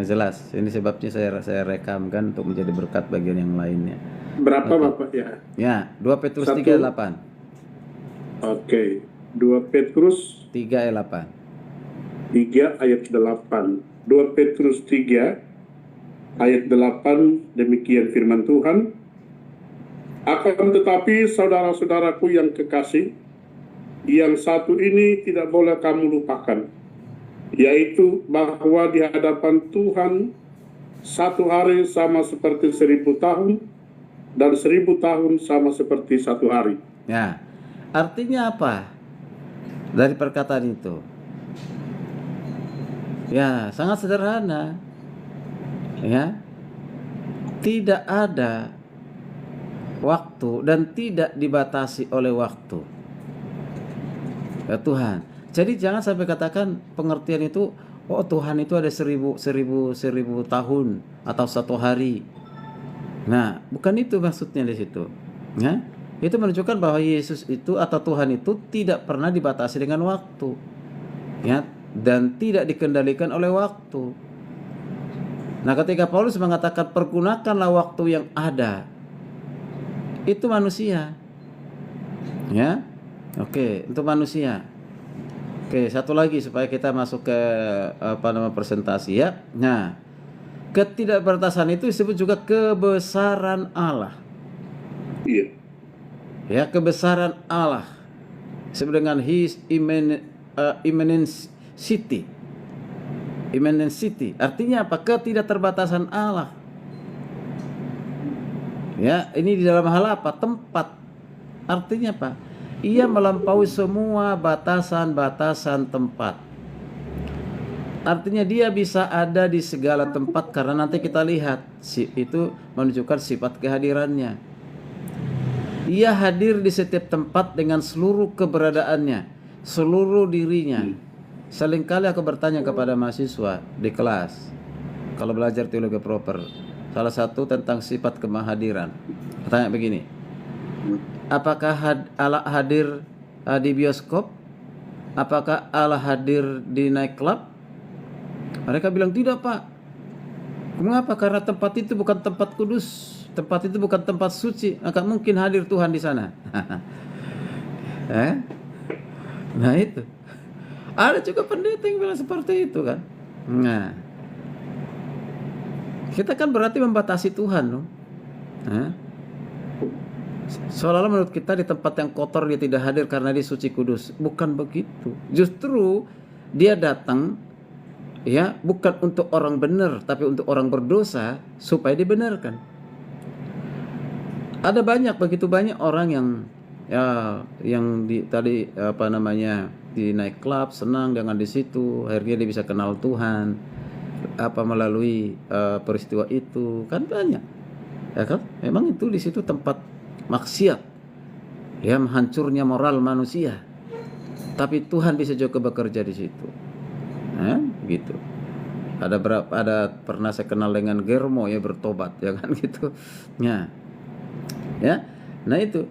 S2: jelas. Ini sebabnya saya rekamkan untuk menjadi berkat bagian yang lainnya.
S3: Berapa Bapak ya?
S2: Ya, 2 Petrus 3:8.
S3: Oke, 2 Petrus
S2: 3:8.
S3: 3 ayat 8. 2 Petrus 3 ayat 8, demikian firman Tuhan. Akan tetapi saudara-saudaraku yang kekasih, yang satu ini tidak boleh kamu lupakan, yaitu bahwa di hadapan Tuhan satu hari sama seperti 1000 tahun, dan 1000 tahun sama seperti satu hari.
S2: Ya, artinya apa dari perkataan itu? Ya, sangat sederhana. Ya, tidak ada waktu dan tidak dibatasi oleh waktu. Ya Tuhan. Jadi jangan sampai katakan pengertian itu, oh Tuhan itu ada 1000 tahun atau satu hari. Nah, bukan itu maksudnya di situ. Ya, itu menunjukkan bahwa Yesus itu atau Tuhan itu tidak pernah dibatasi dengan waktu. Ya, dan tidak dikendalikan oleh waktu. Nah, ketika Paulus mengatakan pergunakanlah waktu yang ada, itu manusia. Ya. Oke, untuk manusia. Oke, satu lagi supaya kita masuk ke presentasi ya. Nah, ketidakbatasan itu disebut juga kebesaran Allah.
S3: Iya.
S2: Ya, kebesaran Allah. Disebut dengan His immanency. Immanency. Artinya apa? Ketidakterbatasan Allah. Ya, ini di dalam hal apa? Tempat. Artinya apa? Ia melampaui semua batasan-batasan tempat. Artinya dia bisa ada di segala tempat karena nanti kita lihat itu menunjukkan sifat kehadirannya. Ia hadir di setiap tempat dengan seluruh keberadaannya, seluruh dirinya. Seringkali aku bertanya kepada mahasiswa di kelas kalau belajar teologi proper, salah satu tentang sifat kemahadiran. Tanya begini, apakah Allah hadir di bioskop? Apakah Allah hadir di nightclub? Mereka bilang tidak Pak. Mengapa? Karena tempat itu bukan tempat kudus, tempat itu bukan tempat suci, maka mungkin hadir Tuhan di sana. Nah itu. Ada juga pendeta yang bilang seperti itu kan. Nah, kita kan berarti membatasi Tuhan dong. Seolah-olah menurut kita di tempat yang kotor dia tidak hadir karena dia suci kudus. Bukan begitu. Justru dia datang ya bukan untuk orang benar, tapi untuk orang berdosa supaya dibenarkan. Ada begitu banyak orang yang tadi di night club senang dengan di situ, akhirnya dia bisa kenal Tuhan melalui peristiwa itu, kan banyak. Ya kan? Memang itu di situ tempat maksiat, ya menghancurnya moral manusia. Tapi Tuhan bisa juga bekerja di situ. Gitu. Ada pernah saya kenal dengan Germo ya bertobat ya kan gitu. Ya. Nah itu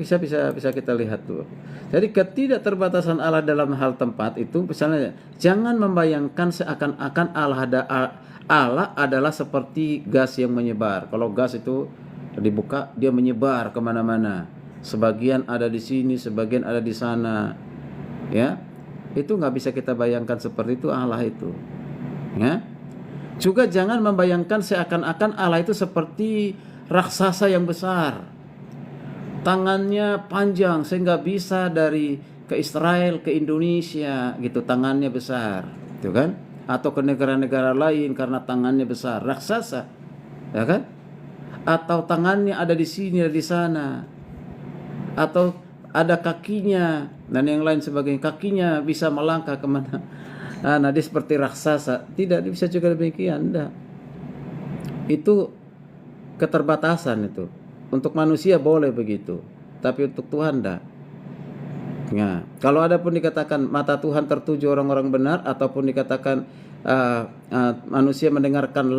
S2: bisa kita lihat tuh. Jadi ketidakterbatasan Allah dalam hal tempat itu misalnya jangan membayangkan seakan-akan Allah adalah seperti gas yang menyebar. Kalau gas itu dibuka dia menyebar kemana-mana. Sebagian ada di sini, sebagian ada di sana. Ya. Itu nggak bisa kita bayangkan seperti itu Allah itu. Ya. Juga jangan membayangkan seakan-akan Allah itu seperti raksasa yang besar. Tangannya panjang sehingga bisa dari ke Israel, ke Indonesia gitu, tangannya besar, gitu kan? Atau ke negara-negara lain karena tangannya besar, raksasa. Ya kan? Atau tangannya ada di sini, ada di sana. Atau ada kakinya dan yang lain sebagainya, kakinya bisa melangkah kemana. Nah dia seperti raksasa. Tidak bisa juga demikian. Tidak. Itu keterbatasan itu. Untuk manusia boleh begitu, tapi untuk Tuhan tidak. Nah, kalau ada pun dikatakan mata Tuhan tertuju orang-orang benar, ataupun dikatakan manusia mendengarkan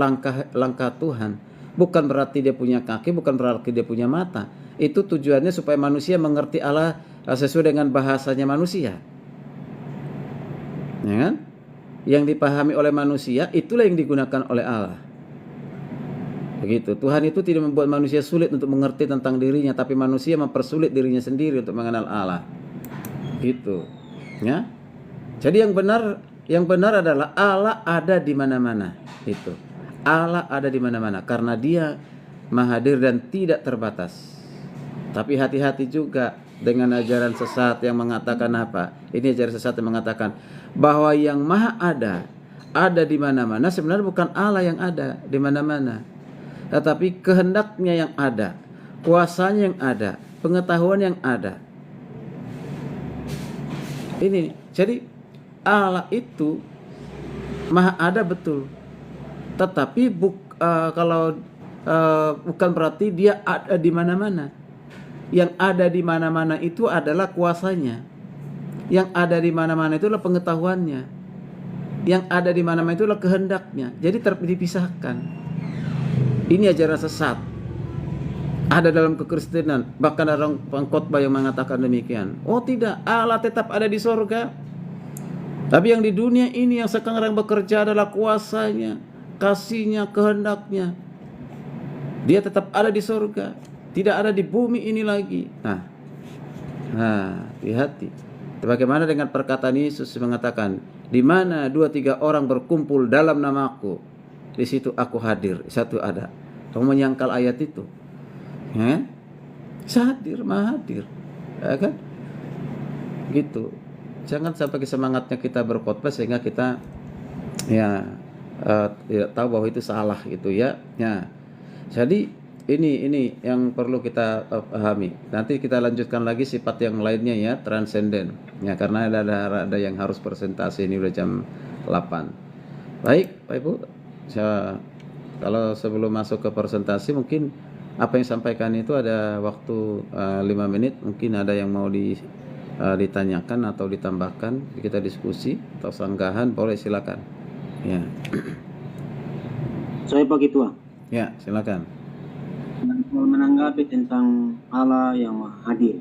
S2: langkah Tuhan, bukan berarti dia punya kaki, bukan berarti dia punya mata. Itu tujuannya supaya manusia mengerti Allah sesuai dengan bahasanya manusia. Ya kan? Yang dipahami oleh manusia itulah yang digunakan oleh Allah. Begitu. Tuhan itu tidak membuat manusia sulit untuk mengerti tentang dirinya, tapi manusia mempersulit dirinya sendiri untuk mengenal Allah. Gitu. Ya. Jadi yang benar adalah Allah ada di mana-mana. Itu. Allah ada di mana-mana karena Dia Maha Hadir dan tidak terbatas. Tapi hati-hati juga dengan ajaran sesat yang mengatakan apa? Ini ajaran sesat yang mengatakan bahwa yang Maha ada di mana-mana, sebenarnya bukan Allah yang ada di mana-mana, tetapi kehendaknya yang ada, kuasanya yang ada, pengetahuan yang ada. Ini, jadi Allah itu Maha ada betul, tetapi bukan berarti Dia ada di mana-mana. Yang ada di mana-mana itu adalah kuasanya. Yang ada di mana-mana itulah pengetahuannya. Yang ada di mana-mana itulah kehendaknya. Jadi dipisahkan. Ini ajaran sesat. Ada dalam kekristenan, bahkan ada orang pengkhotbah yang mengatakan demikian. Oh tidak, Allah tetap ada di sorga. Tapi yang di dunia ini yang sekarang bekerja adalah kuasanya, kasihnya, kehendaknya. Dia tetap ada di sorga, tidak ada di bumi ini lagi. Nah, hati-hati. Bagaimana dengan perkataan Yesus mengatakan, di mana 2-3 orang berkumpul dalam namaku, di situ aku hadir. Satu ada. Kamu menyangkal ayat itu? Hadir, Maha hadir. Ya kan? Gitu. Jangan sampai semangatnya kita berkhotbah sehingga kita tidak tahu bahwa itu salah gitu ya. Jadi ini yang perlu kita pahami. Nanti kita lanjutkan lagi sifat yang lainnya ya, transenden. Ya, karena ada yang harus presentasi, ini udah jam 8. Baik, Pak Ibu. Kalau sebelum masuk ke presentasi mungkin apa yang sampaikan itu ada waktu 5 menit, mungkin ada yang mau ditanyakan atau ditambahkan, kita diskusi atau sanggahan, boleh silakan. Ya.
S6: Saya Pak Ketua.
S2: Ya, silakan.
S6: Menanggapi tentang Allah yang Maha Hadir.